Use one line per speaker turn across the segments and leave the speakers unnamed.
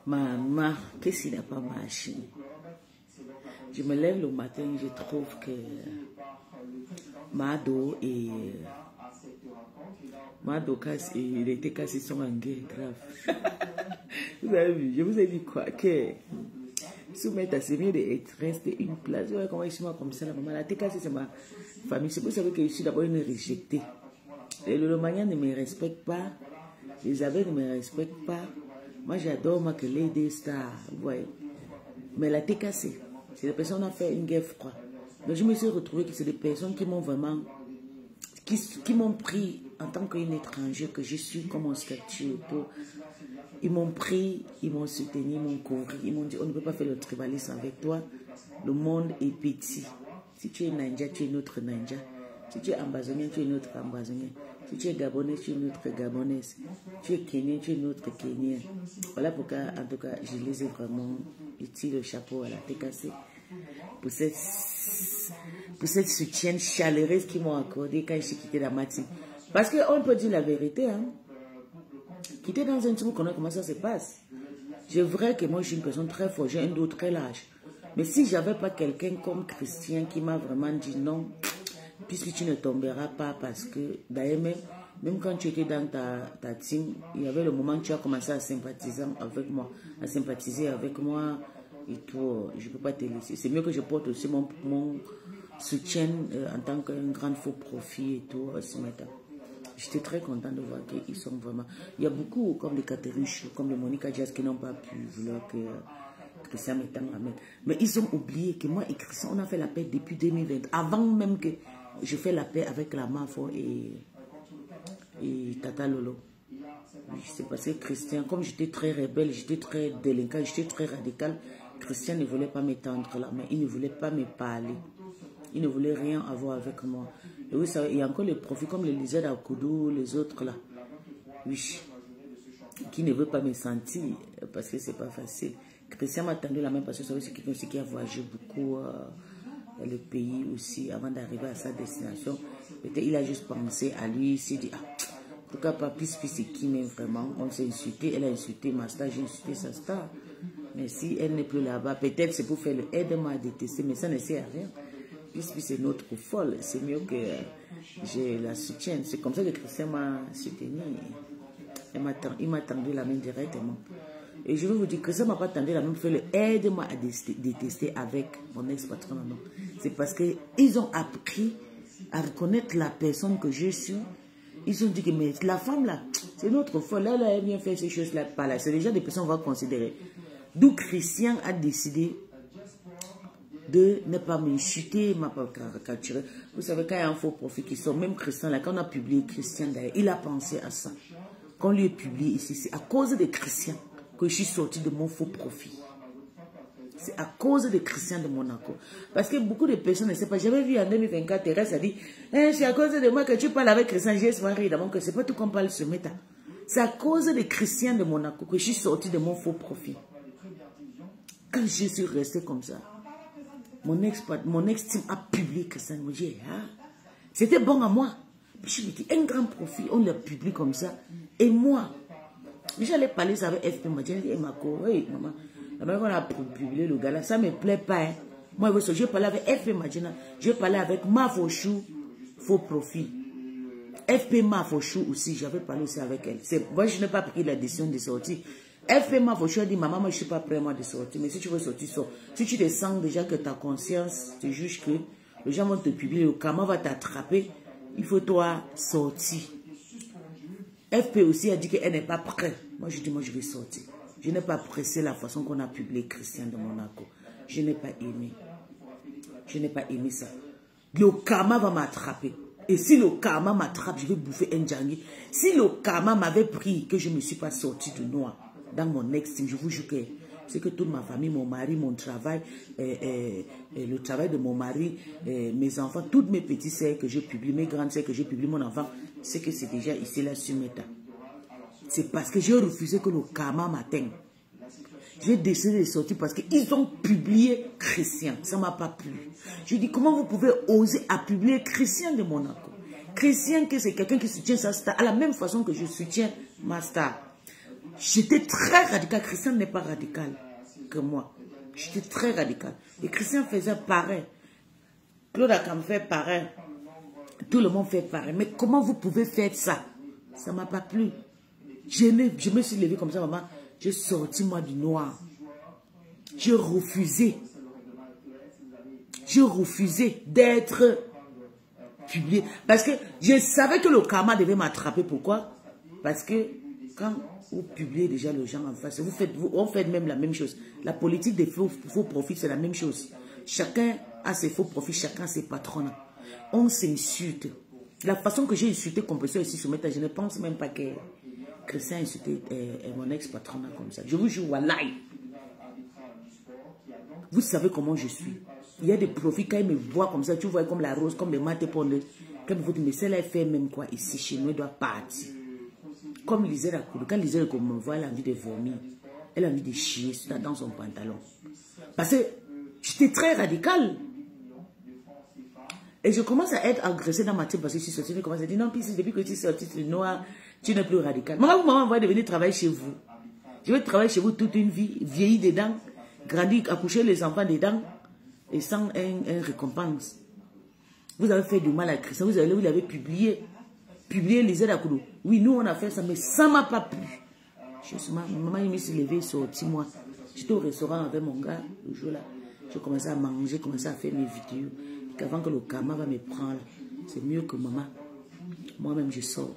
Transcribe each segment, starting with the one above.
Maman, qu'est-ce qui n'a pas marché? Je me lève le matin, je trouve que Mado et il était cassé, sont en guerre grave. Vous avez vu, je vous ai dit quoi? Que soumettre à c'est mieux d'être resté une place. Ouais, comment je suis moi comme ça, la maman, la TK, c'est ma famille. C'est pour ça que je suis d'abord une rejetée. Et le Romagnan ne me respecte pas. Les abeilles ne me respectent pas. Moi, j'adore moi que les deux stars. Vous voyez. Mais la TK, c'est des personnes qui ont fait une guerre froide. Donc, je me suis retrouvée que c'est des personnes qui m'ont vraiment. Qui m'ont pris en tant qu'une étrangère, que je suis comme un statut et tout. Ils m'ont pris, ils m'ont soutenu, ils m'ont couvert. Ils m'ont dit, on ne peut pas faire le tribalisme avec toi. Le monde est petit. Si tu es Ninja, tu es une autre Ninja. Si tu es Ambazonien, tu es une autre Ambazonien. Si tu es Gabonais, tu es une autre Gabonaise. Tu es Kenyan, tu es une autre Kenyan. Voilà pourquoi, en tout cas, je les ai vraiment utiles le chapeau à la TKC. Pour cette soutien chaleureuse qu'ils m'ont accordé quand je suis quitté la matinée. Parce qu'on peut dire la vérité, hein. Quitter dans un truc, on connaît comment ça se passe. C'est vrai que moi, je suis une personne très forte, j'ai un dos très large. Mais si j'avais pas quelqu'un comme Christian qui m'a vraiment dit non, puisque tu ne tomberas pas, parce que d'ailleurs, même quand tu étais dans ta team, il y avait le moment où tu as commencé à sympathiser avec moi, et tout, je ne peux pas te laisser. C'est mieux que je porte aussi mon soutien en tant qu'un grand faux profit et tout ce matin. J'étais très contente de voir qu'ils sont vraiment... Il y a beaucoup, comme les Catherine Chou, comme les Monica Diaz, qui n'ont pas pu vouloir que Christian m'étend la main. Mais ils ont oublié que moi et Christian, on a fait la paix depuis 2020. Avant même que je fais la paix avec la Mafo et Tata Lolo. Oui, c'est parce que Christian, comme j'étais très rebelle, j'étais très délinquant, j'étais très radical, Christian ne voulait pas m'étendre la main, il ne voulait pas me parler. Il ne voulait rien avoir avec moi. Et oui, ça, il y a encore les profils comme les Lisa d'Akoudou, les autres là. Oui. Qui ne veut pas me sentir parce que c'est pas facile. Christian m'a tendu la main parce que c'est quelqu'un aussi qui a voyagé beaucoup dans le pays aussi avant d'arriver à sa destination. Il a juste pensé à lui, il s'est dit, ah, en tout cas, Papi c'est qui m'aime vraiment. On s'est insulté, elle a insulté ma star, j'ai insulté sa star. Mais si elle n'est plus là-bas, peut-être c'est pour faire le aide-moi à détester, mais ça ne sert à rien. Puisque c'est notre folle, c'est mieux que je la soutienne. C'est comme ça que Christian m'a soutenu. Il m'a tendu la main directement. Et je veux vous dire que ça ne m'a pas tendu la main, fait le aide-moi à détester avec mon ex-patron. C'est parce qu'ils ont appris à reconnaître la personne que je suis. Ils ont dit que mais la femme là, c'est notre folle. Là, elle vient faire ces choses-là, pas là. C'est déjà des personnes qu'on va considérer. D'où Christian a décidé de ne pas m'insulter, m'a pas caricaturé. Vous savez, quand il y a un faux profil qui sort, même Christian, là, quand on a publié Christian, d'ailleurs, il a pensé à ça. Quand on lui a publié ici, c'est à cause de Christian que je suis sorti de mon faux profil. C'est à cause de Christian de Monaco. Parce que beaucoup de personnes ne savent pas. J'avais vu en 2024, Thérèse a dit, c'est à cause de moi que tu parles avec Christian. J'ai souvent ri d'abord que c'est pas tout qu'on parle ce matin. C'est à cause de Christian de Monaco que je suis sorti de mon faux profil. Quand je suis resté comme ça, mon ex-team a publié Christian. Moi, j'ai dit, ah, c'était bon à moi. Je me dis, un grand profil, on l'a publié comme ça. Et moi, j'allais parler ça avec FP Magina. Et ma co, hey, maman, la manière qu'on a publié le gars là, ça ne me plaît pas. Hein. Moi, je parlais avec FP Magina. Je parlais avec Mafochou, faux profil. FP Mafochou aussi, j'avais parlé aussi avec elle. Moi, je n'ai pas pris la décision de sortir. FP Mafochou a dit, maman, moi, je ne suis pas prêt moi de sortir. Mais si tu veux sortir, sors. Si tu te sens déjà que ta conscience te juge que les gens vont te publier, le karma va t'attraper, il faut toi sortir. FP aussi a dit qu'elle n'est pas prête. Moi, je dis, moi, je vais sortir. Je n'ai pas pressé la façon qu'on a publié Christian de Monaco. Je n'ai pas aimé. Je n'ai pas aimé ça. Le karma va m'attraper. Et si le karma m'attrape, je vais bouffer un djangui. Si le karma m'avait pris que je ne me suis pas sorti de noir dans mon ex-team, je vous jure que c'est que toute ma famille, mon mari, mon travail, le travail de mon mari, mes enfants, toutes mes petites sœurs que je publie, mes grandes sœurs que je publie, mon enfant, c'est que c'est déjà ici là sur Meta. C'est parce que j'ai refusé que le karma m'atteigne. J'ai décidé de sortir parce qu'ils ont publié Christian. Ça ne m'a pas plu. Je dis, comment vous pouvez oser à publier Christian de Monaco? Christian, que c'est quelqu'un qui soutient sa star à la même façon que je soutiens ma star. J'étais très radical. Christian n'est pas radical que moi. J'étais très radical. Et Christian faisait pareil. Claude Akam fait pareil. Tout le monde fait pareil. Mais comment vous pouvez faire ça? Ça ne m'a pas plu. Je me suis levée comme ça, maman. J'ai sorti moi du noir. J'ai refusé. J'ai refusé d'être publié. Parce que je savais que le karma devait m'attraper. Pourquoi? Parce que quand vous publiez déjà les gens en face, on fait même la même chose. La politique des faux profits, c'est la même chose. Chacun a ses faux profits, chacun a ses patrons. On s'insulte. La façon que j'ai insulté Compresseur ici sur Meta, je ne pense même pas que Christian a insulté mon ex-patron comme ça. Je vous jure, wallahi. Vous savez comment je suis. Il y a des profits, quand ils me voient comme ça, tu vois comme la rose, comme les maths pour le... Quand ils me disent, mais celle-là, elle fait même quoi ici, chez nous, elle doit partir. Comme Lisette Akoudou, quand Lisette me voit, elle a envie de vomir. Elle a envie de chier dans son pantalon. Parce que j'étais très radical. Et je commence à être agressée dans ma tête parce que je suis sortie. Je commence à dire, non, puis depuis que tu es sortie, tu es noir, tu n'es plus radical. Maman, vous m'envoyez de venir travailler chez vous. Je vais travailler chez vous toute une vie, vieillir dedans, grandir, accoucher les enfants dedans, et sans un récompense. Vous avez fait du mal à Christian, vous l'avez publié Lisette Akoudou. Oui, nous on a fait ça, mais ça ne m'a pas plu. Maman, il me s'est levé, sorti moi. J'étais au restaurant avec mon gars, le jour là. Je commençais à manger, commençais à faire mes vidéos. Qu'avant que le karma va me prendre, c'est mieux que maman. Moi-même, je sors.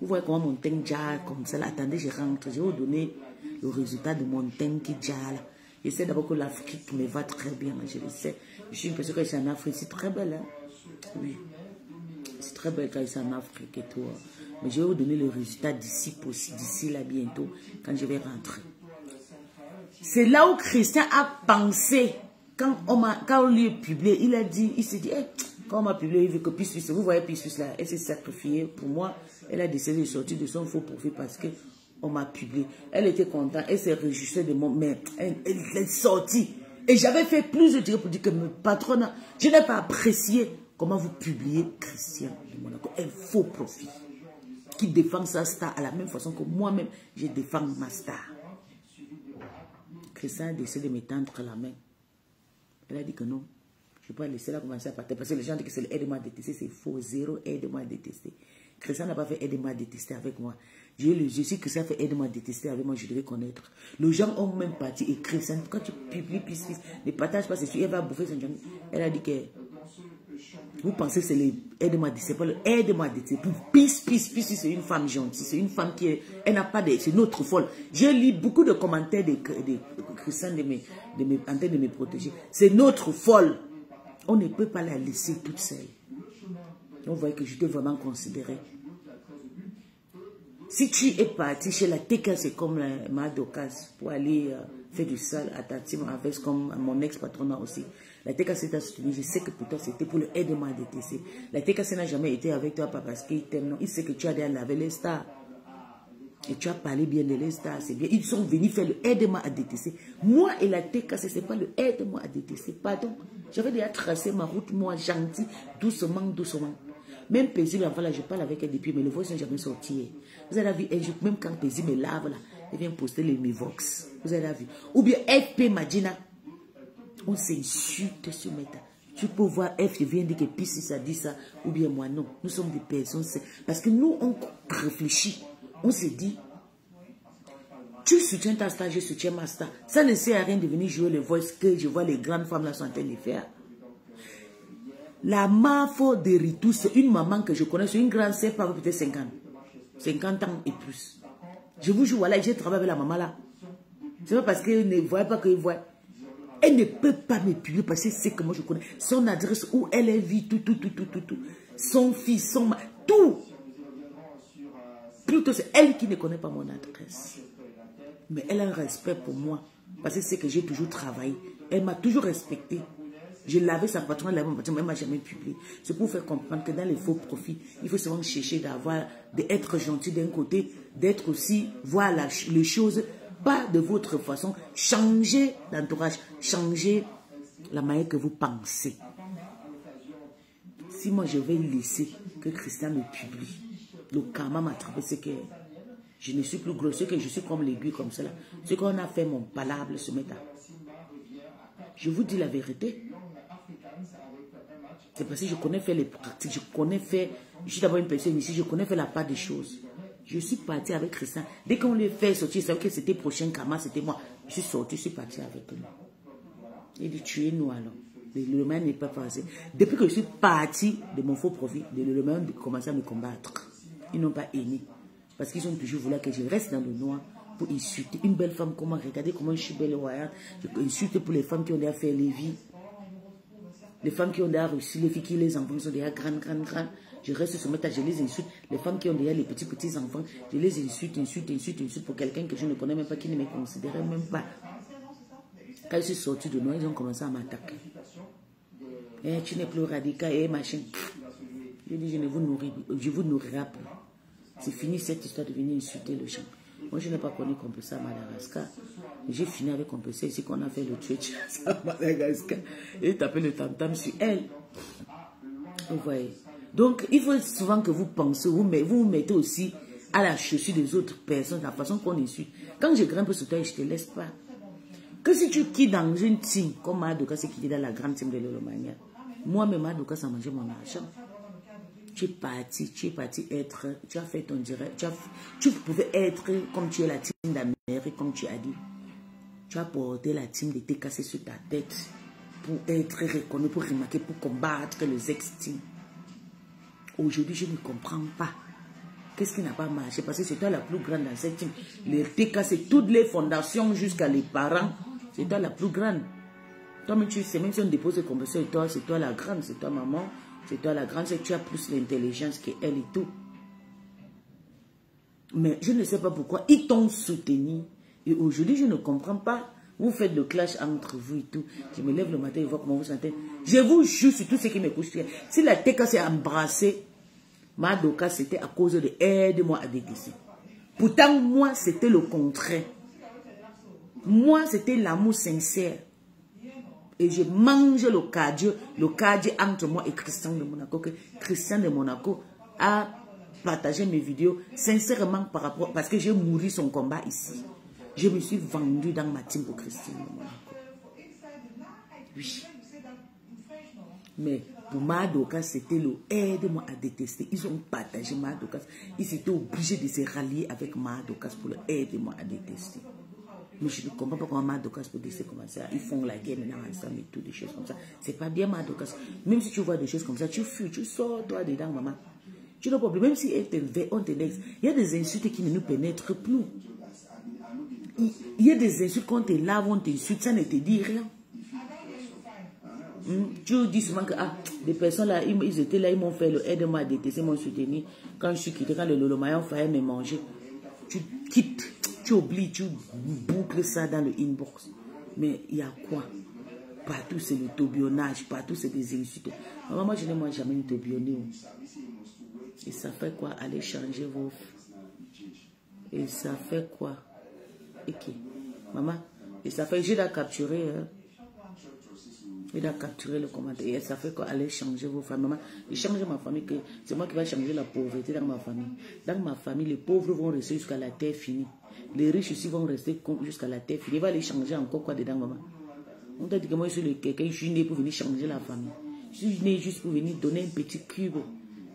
Vous voyez comment mon teint jale comme ça. Là. Attendez, je rentre. Je vais vous donner le résultat de mon teint qui jale. Je sais d'abord que l'Afrique me va très bien. Je le sais. Je suis une personne qui est en Afrique. C'est très belle. Hein? Oui. C'est très belle quand je suis en Afrique et tout. Mais je vais vous donner le résultat d'ici là bientôt, quand je vais rentrer. C'est là où Christian a pensé. Quand on lui a publié, il a dit, il s'est dit, hey, quand on m'a publié, il veut que Pissus, vous voyez Pissus là, elle s'est sacrifiée pour moi. Elle a décidé de sortir de son faux profil parce que on m'a publié. Elle était contente, elle s'est réjouissée de moi, mais elle est sortie. Et j'avais fait plus de dire pour dire que mon patron, je n'ai pas apprécié comment vous publiez Christian de Monaco, un faux profil qui défend sa star à la même façon que moi-même, je défends ma star. Christian a décidé de me tendre la main. Elle a dit que non, je ne peux pas laisser la commencer à partir. Parce que les gens disent que c'est aide-moi à détester, c'est faux. Zéro aide-moi à détester. Christian n'a pas fait aide-moi à détester avec moi. Je sais que Christian fait aide-moi à détester avec moi, je devais connaître. Les gens ont même parti et Christian, quand tu publies, ne partage pas, c'est sûr, elle va bouffer son journée. Elle a dit que vous pensez que c'est le aide-moi à détester, c'est pas le aide-moi à détester. Peace, c'est une femme gentille, c'est une femme qui est, elle n'a pas de, c'est une autre folle. J'ai lu beaucoup de commentaires de Christian en train de me protéger. C'est notre folle. On ne peut pas la laisser toute seule. On voit que je t'ai vraiment considéré. Si tu es parti chez la TK, c'est comme la Madokas pour aller faire du sale à ta team avec comme mon ex-patronat aussi. La TK s'est soutenue. Je sais que pour toi, c'était pour le aide-moi à détester. La TK n'a jamais été avec toi, pas parce qu'il t'aime, non. Il sait que tu as déjà lavé les stars. Et tu as parlé bien de les stars, c'est bien. Ils sont venus faire le aide-moi à détester. Moi et la TK, ce n'est pas le aide-moi à détester. Pardon. J'avais déjà tracé ma route, moi, gentil, doucement, doucement. Même Paisible, enfin là, je parle avec elle depuis, mais le voice n'est jamais sorti. Vous avez vu, même quand Paisible me lave là, elle vient poster les Mivox. Vous avez vu. Ou bien FP Madina. On s'insulte sur Meta. Tu peux voir F, je viens dire que Piscis a dit ça, ou bien moi, non. Nous sommes des personnes, parce que nous, on réfléchit. On se dit, tu soutiens ta star, je soutiens ma star. Ça ne sert à rien de venir jouer le voice que je vois les grandes femmes là sont en train de faire. La Mafo de Ritou, c'est une maman que je connais, c'est une grande sœur, peut-être 50 ans et plus. Je vous jure, voilà, j'ai travaillé avec la maman là. C'est pas parce qu'elle ne voit pas qu'elle voit. Elle ne peut pas me publier parce que c'est que moi je connais. Son adresse, où elle vit, tout. Son fils, son mari, tout. Plutôt c'est elle qui ne connaît pas mon adresse. Mais elle a un respect pour moi. Parce que c'est que j'ai toujours travaillé. Elle m'a toujours respecté. Je l'avais sa patronne, elle ne m'a jamais publié. C'est pour faire comprendre que dans les faux profits, il faut seulement chercher d'être gentil d'un côté, d'être aussi, voir les choses, pas de votre façon. Changer d'entourage, changer la manière que vous pensez. Si moi je vais laisser que Christian me publie, le karma m'a attrapé, c'est que Je ne suis plus gros, c'est que je suis comme l'aiguille comme cela. Ce qu'on a fait mon palable ce matin. Je vous dis la vérité. C'est parce que je connais faire les pratiques, je connais faire, je suis d'abord une personne ici, je connais faire la part des choses. Je suis partie avec Christian. Dès qu'on lui fait sortir, c'est que c'était prochain Kama, c'était moi. Je suis sortie, je suis partie avec lui. Il dit, tuez-nous alors. Le lendemain n'est pas passé. Depuis que je suis partie de mon faux profit, le lendemain a commencé à me combattre. Ils n'ont pas aimé. Parce qu'ils ont toujours voulu que je reste dans le noir pour insulter une belle femme. Comment regardez comment je suis belle et royale. Je insulte pour les femmes qui ont déjà fait les vies. Les femmes qui ont déjà reçu, les filles qui les enfants sont déjà grandes. Je reste sur ma table, je les insulte. Les femmes qui ont déjà les petits enfants, je les insulte pour quelqu'un que je ne connais même pas, qui ne me considérait même pas. Quand je suis sortie de nous, ils ont commencé à m'attaquer. Eh, tu n'es plus radical, eh, machin. Je dis, je vous nourrirai plus. C'est fini cette histoire de venir insulter le champ. Moi, je n'ai pas connu Compessa à Madagascar. J'ai fini avec Compessa ici qu'on a fait le Twitch à Madagascar. Et tapé le tam-tam sur elle. Vous voyez. Donc, il faut souvent que vous pensez, vous vous mettez aussi à la chaussure des autres personnes, la façon qu'on insulte. Quand je grimpe sur toi, je ne te laisse pas. Que si tu quittes dans une team, comme Madoka s'est quitté dans la grande team de Lolomania, moi-même, Madoka, ça mangeait mon argent. Tu es parti être, tu as fait ton direct, tu pouvais être comme tu es la team d'Amérique, comme tu as dit. Tu as porté la team de TKC sur ta tête pour être reconnu, pour remarquer, pour combattre les ex-teams. Aujourd'hui, je ne comprends pas. Qu'est-ce qui n'a pas marché? Parce que c'est toi la plus grande dans cette team. Les TKC, toutes les fondations jusqu'à les parents, c'est toi la plus grande. Toi-même, tu sais, même si on dépose le compresseur, c'est toi la grande, c'est toi maman. C'est toi la grande, c'est que tu as plus l'intelligence qu'elle et tout. Mais je ne sais pas pourquoi ils t'ont soutenu. Et aujourd'hui, je ne comprends pas. Vous faites le clash entre vous et tout. Je me lève le matin et vois comment vous sentez. Je vous jure sur tout ce qui me couche. Si la TK s'est embrassée, Madoka, c'était à cause de aide-moi à déguiser. Pourtant, moi, c'était le contraire. Moi, c'était l'amour sincère. Et je mange le cardio entre moi et Christian de Monaco. Que Christian de Monaco a partagé mes vidéos sincèrement par rapport, parce que j'ai mouru son combat ici. Je me suis vendu dans ma team pour Christian de Monaco. Oui. Mais pour Madoka, c'était le aide-moi à détester. Ils ont partagé Madoka. Ils étaient obligés de se rallier avec Madoka pour le aide-moi à détester. Mais je ne comprends pas comment Madoka peut décider comme ça. Ils font la guerre maintenant ensemble et tout, des choses comme ça. C'est pas bien Madoka. Même si tu vois des choses comme ça, tu fuis, tu sors toi dedans, maman. Tu n'as pas problème. Même si on te laisse, il y a des insultes qui ne nous pénètrent plus. Il y a des insultes qu'on te lave, on t'insulte, ça ne te dit rien. Tu dis souvent que des personnes là, ils étaient là, ils m'ont fait le aide-moi à détester, mon soutenu. Quand je suis quitté, quand le Lolomayan fallait me manger, tu quittes. Tu oublies, tu boucles ça dans le inbox. Mais il y a quoi? Partout c'est le tourbillonnage, partout c'est des insultes. Maman, moi je n'ai jamais une tourbillonnée. Et ça fait quoi? Allez changer vos... Et ça fait quoi? Ok. Maman, et ça fait, j'ai la capturer. Il a capturé le commentaire. Et ça fait quoi? Allez changer vos familles. Maman, j'ai changé ma famille. C'est moi qui vais changer la pauvreté dans ma famille. Dans ma famille, les pauvres vont rester jusqu'à la terre finie. Les riches aussi vont rester jusqu'à la terre finie. Il va les changer encore quoi dedans, maman? On t'a dit que moi, je suis quelqu'un, je suis né pour venir changer la famille. Je suis né juste pour venir donner un petit cube,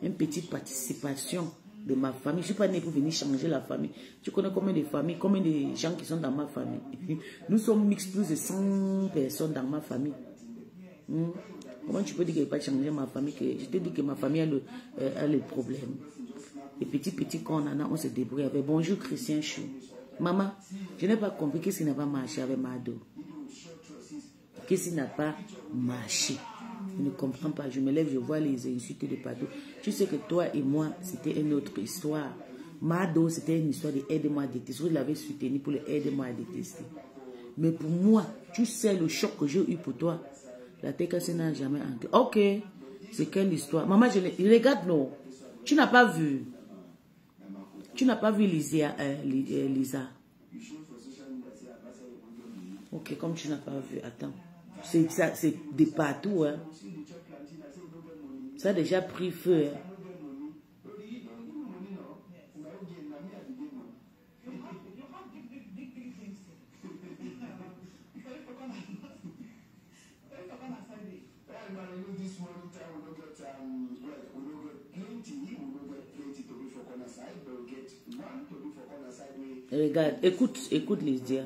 une petite participation de ma famille. Je ne suis pas né pour venir changer la famille. Tu connais combien de familles, combien de gens qui sont dans ma famille? Nous sommes mixtes plus de 100 personnes dans ma famille. Comment tu peux dire que je n'ai pas changé ma famille? Je te dis que ma famille a le problème. Les petits qu'on en a, on se débrouille avec. Bonjour Christian Chou. Maman, je n'ai pas compris qu'est-ce qui n'a pas marché avec Mado. Qu'est-ce qui n'a pas marché? Je ne comprends pas. Je me lève, je vois les insultes de partout. Tu sais que toi et moi, c'était une autre histoire. Mado, c'était une histoire de aide-moi à détester. Vous l'avez soutenu pour le aide-moi à détester. Mais pour moi, tu sais le choc que j'ai eu pour toi. La TKC n'a jamais enquête. Ok, c'est quelle histoire? Maman, regarde, non. Tu n'as pas vu. Tu n'as pas vu Lisa. Ok, comme tu n'as pas vu, attends. C'est de partout. Hein. Ça a déjà pris feu. Hein. regarde, écoute Lisa.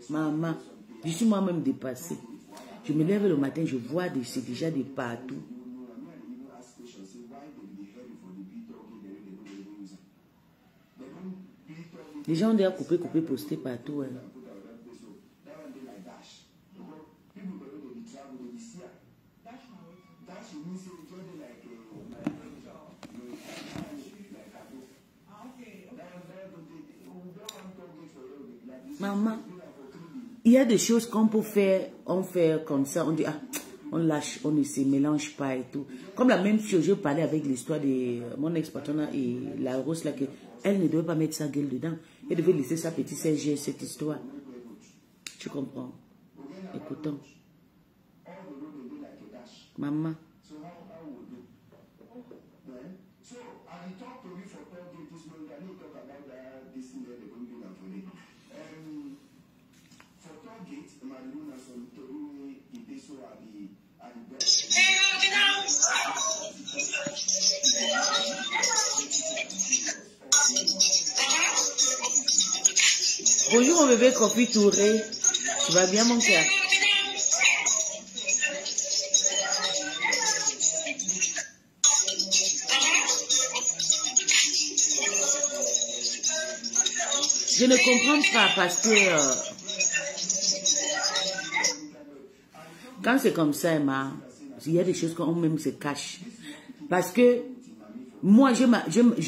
Maman, je suis moi-même dépassée. Je me lève le matin, je vois c'est déjà de partout. Les gens ont déjà coupé, posté partout. Hein. Maman, il y a des choses qu'on peut faire, on fait comme ça, on dit, ah, on lâche, on ne se mélange pas et tout. Comme la même chose, je parlais avec l'histoire de mon ex-patronat et la Rose là, qu'elle ne devait pas mettre sa gueule dedans. Elle devait laisser sa petite sœur gérer cette histoire. Tu comprends? Écoutons. Maman. Bonjour mon bébé Kofi Touré. Tu vas bien mon cœur? Je ne comprends pas parce que quand c'est comme ça, Emma, il y a des choses qu'on même se cache. Parce que moi,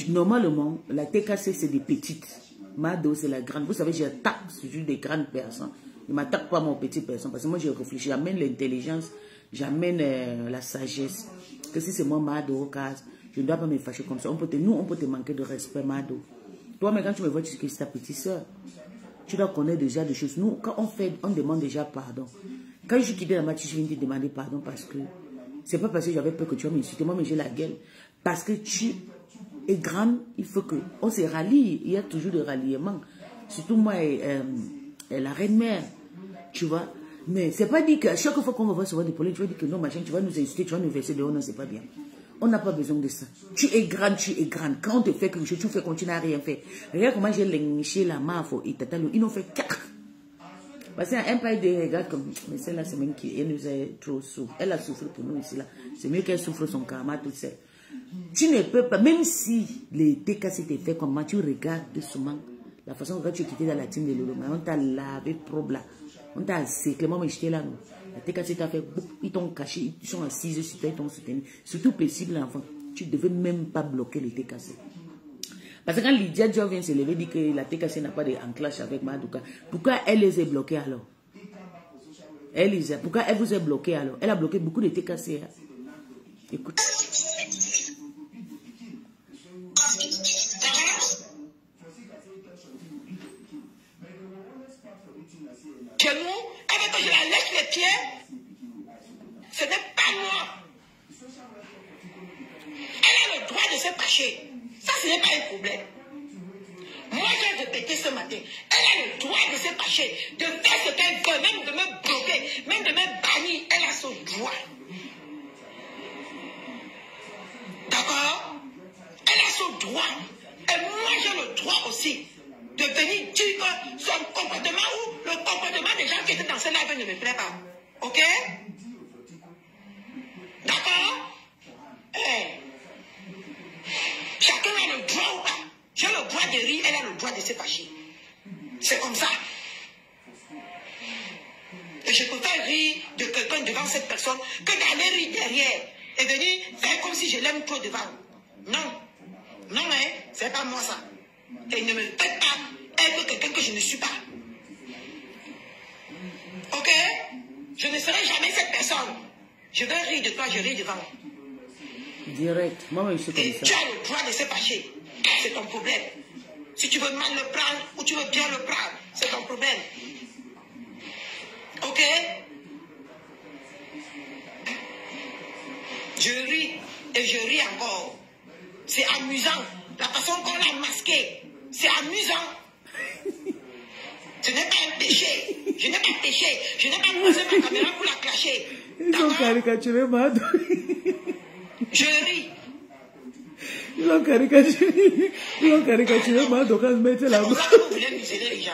normalement, la TKC, c'est des petites. Mado, c'est la grande. Vous savez, j'attaque sur des grandes personnes. Je ne m'attaque pas à mon petit personne. Parce que moi, je réfléchis. J'amène l'intelligence, j'amène la sagesse. Que si c'est moi, Mado, au cas, je ne dois pas me fâcher comme ça. Nous, on peut te manquer de respect, Mado. Toi, mais quand tu me vois, tu sais que c'est ta petite soeur. Tu dois connaître déjà des choses. Nous, quand on demande déjà pardon. Quand je suis quitté la match, je viens de demander pardon parce que c'est pas parce que j'avais peur que tu vas m'insulter. Moi, mais j'ai la gueule. Parce que tu es grande, il faut qu'on se rallie. Il y a toujours des ralliements. Surtout moi et la reine-mère. Tu vois. Mais c'est pas dit que chaque fois qu'on va voir souvent des problèmes, tu vas dire que non, machin, tu vas nous insulter, tu vas nous verser dehors, non, c'est pas bien. On n'a pas besoin de ça. Tu es grande, tu es grande. Quand on te fait quelque chose, tu fais continuer à rien faire. Regarde comment j'ai léché la mafo et tata, ils n'ont fait qu'à. Parce qu'un paille de regarde comme, mais celle-là, c'est même qui, elle nous a trop souffert. Elle a souffert pour nous ici, là. C'est mieux qu'elle souffre son karma toute seule. Tu ne peux pas, même si les TKC s'étaient fait comment, tu regardes doucement la façon dont tu es quitté dans la team de Lolo. On t'a lavé propre là. On t'a séclé. Moi, j'étais là, non. La TKC t'a fait, ils t'ont caché, ils sont assis sur toi, ils t'ont soutenu. Surtout possible, l'enfant. Tu ne devais même pas bloquer les TKC. Parce que quand Lydia Dior vient se lever, dit que la TKC n'a pas d'enclash avec Madouka, pourquoi elle les a bloqués alors? Pourquoi elle vous a bloqué alors? Elle a bloqué beaucoup de TKC. Hein? Écoute.
Chez nous, elle veut que je la lèche les pieds. Ce n'est pas moi. Elle a le droit de se fâcher. Ça, ce n'est pas un problème. Moi, j'ai répété ce matin. Elle a le droit de se fâcher, de faire ce qu'elle veut, même de me bloquer, même de me bannir. Elle a son droit. D'accord? Elle a son droit. Et moi, j'ai le droit aussi de venir dire que son comportement ou le comportement des gens qui étaient dans ce live ne me plaît pas. Ok? D'accord? Chacun a le droit ou pas. J'ai le droit de rire, elle a le droit de se fâcher. C'est comme ça. Et je préfère rire de quelqu'un devant cette personne que d'aller rire derrière et venir faire comme si je l'aime trop devant. Non. Non, hein, c'est pas moi ça. Et ne me faites pas être quelqu'un que je ne suis pas. Ok? Je ne serai jamais cette personne. Je vais rire de toi, je ris devant.
Direct. Moi, je suis comme ça.
Tu as le droit de se fâcher. C'est ton problème. Si tu veux mal le prendre ou tu veux bien le prendre, c'est ton problème. Ok? Je ris et je ris encore. C'est amusant. La façon qu'on l'a masqué, c'est amusant. Ce n'est pas un péché. Je n'ai pas péché. Je n'ai pas posé ma caméra pour la clasher.
Ils ont caricaturé Mado.
Je ris.
Ils ont caricaturé Madoka, mettez la main.
C'est comme ça que vous voulez museler les gens.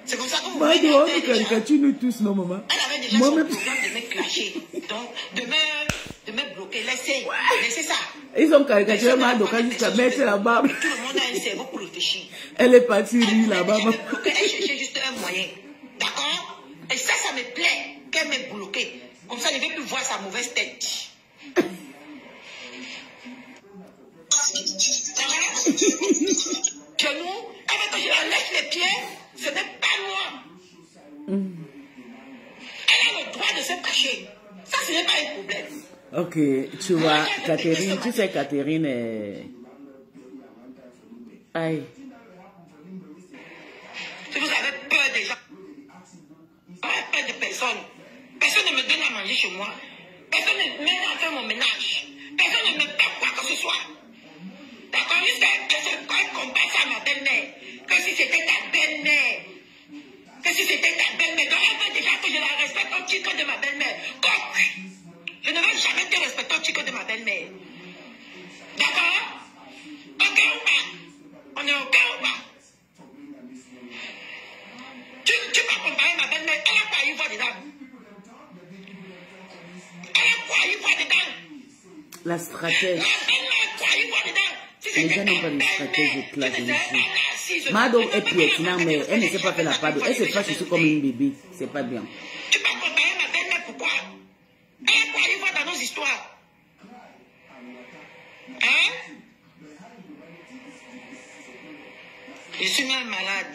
C'est comme ça que vous voulez
Madoka,
museler
on
les gens.
caricature nous tous, non, maman?
Elle avait déjà son programme de me clasher. Donc, de me bloquer. Laissez ça.
Ils ont caricaturé Madoka jusqu'à mettre la barbe.
Tout le monde a un cerveau pour réfléchir.
Elle est partie rire là-bas.
Elle cherchait juste un moyen. D'accord? Et ça me plaît qu'elle m'ait bloqué. Comme ça, je ne vais plus voir sa mauvaise tête. Que nous, avec que je la lèche les pieds, ce n'est pas moi. Elle a le droit de se cacher. Ça, ce n'est pas un problème.
Ok, tu vois, Catherine, tu sais, Catherine aïe.
Si vous avez peur des gens, vous avez peur de personne. Personne ne me donne à manger chez moi. Personne ne m'aide à faire mon ménage. Personne ne me paie quoi que ce soit. D'accord? Jusqu'à ce qu'on combatte à ma belle-mère. Que si c'était ta belle-mère. Que si c'était ta belle-mère. Donc elle veut déjà que je la respecte au titre de ma belle-mère. Je ne veux jamais te respecter au titre de ma belle-mère. D'accord? Ok ou pas? On est ok ou pas? Tu vas comparer ma belle-mère. Elle a quoi à y voir dedans? Elle a quoi à y voir dedans?
La stratège.
La belle-mère, quoi à y voir dedans?
Les gens n'ont pas de stratège de classe ici. Mado est piétinante, mais elle ne sait pas faire la part. Elle se fâche ici comme une bébé. C'est pas bien.
Tu vas comparer ma belle-mère, pourquoi? Elle a quoi à y voir dans nos histoires? Hein? Je suis même malade.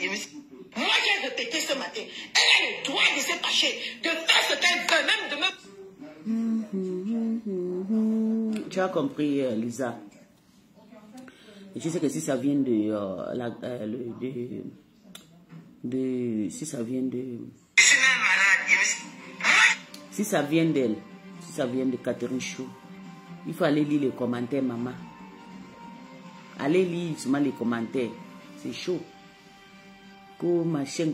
Moi, j'ai répété ce matin. Elle a le droit de se fâcher, de faire ce qu'elle veut, même de me...
Tu as compris, Lisa. Et je sais que si ça vient si ça vient de...
Je suis même malade.
Si ça vient d'elle, si ça vient de Catherine Chou, il faut aller lire les commentaires, maman. Allez lire seulement les commentaires. C'est chaud. Co machin.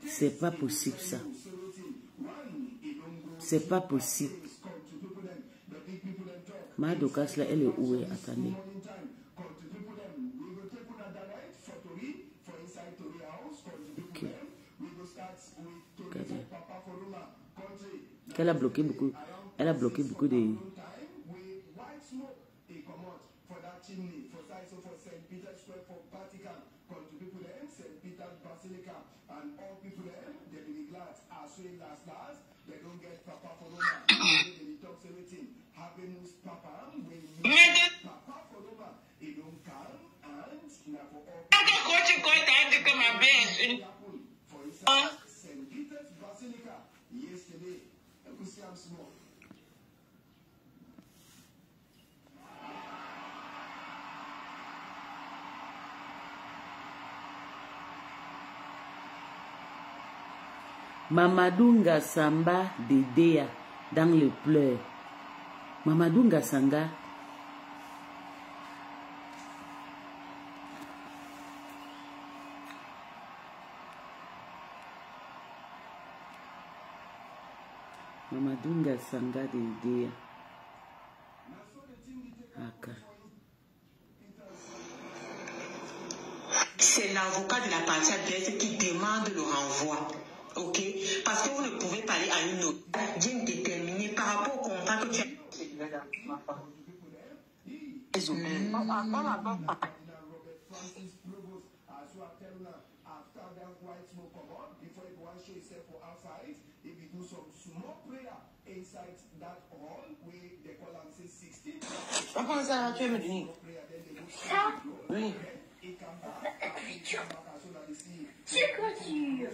C'est pas possible ça. C'est pas possible. Madoka, là, elle est où? Attendez. Ok. Regardez. Elle a bloqué beaucoup. Elle a bloqué beaucoup de... Mamadou Ngassamba de Dea dans les pleurs. Mamadou Ngassanga. Mamadou Ngassanga de Dea. Okay.
C'est l'avocat de la partie adverse qui demande le renvoi. Ok? Parce que vous ne pouvez pas aller à une autre d'une déterminée par rapport au contrat que tu as. Comment ça, tu veux me donner?
Ça?
Oui.
C'est quoi tu...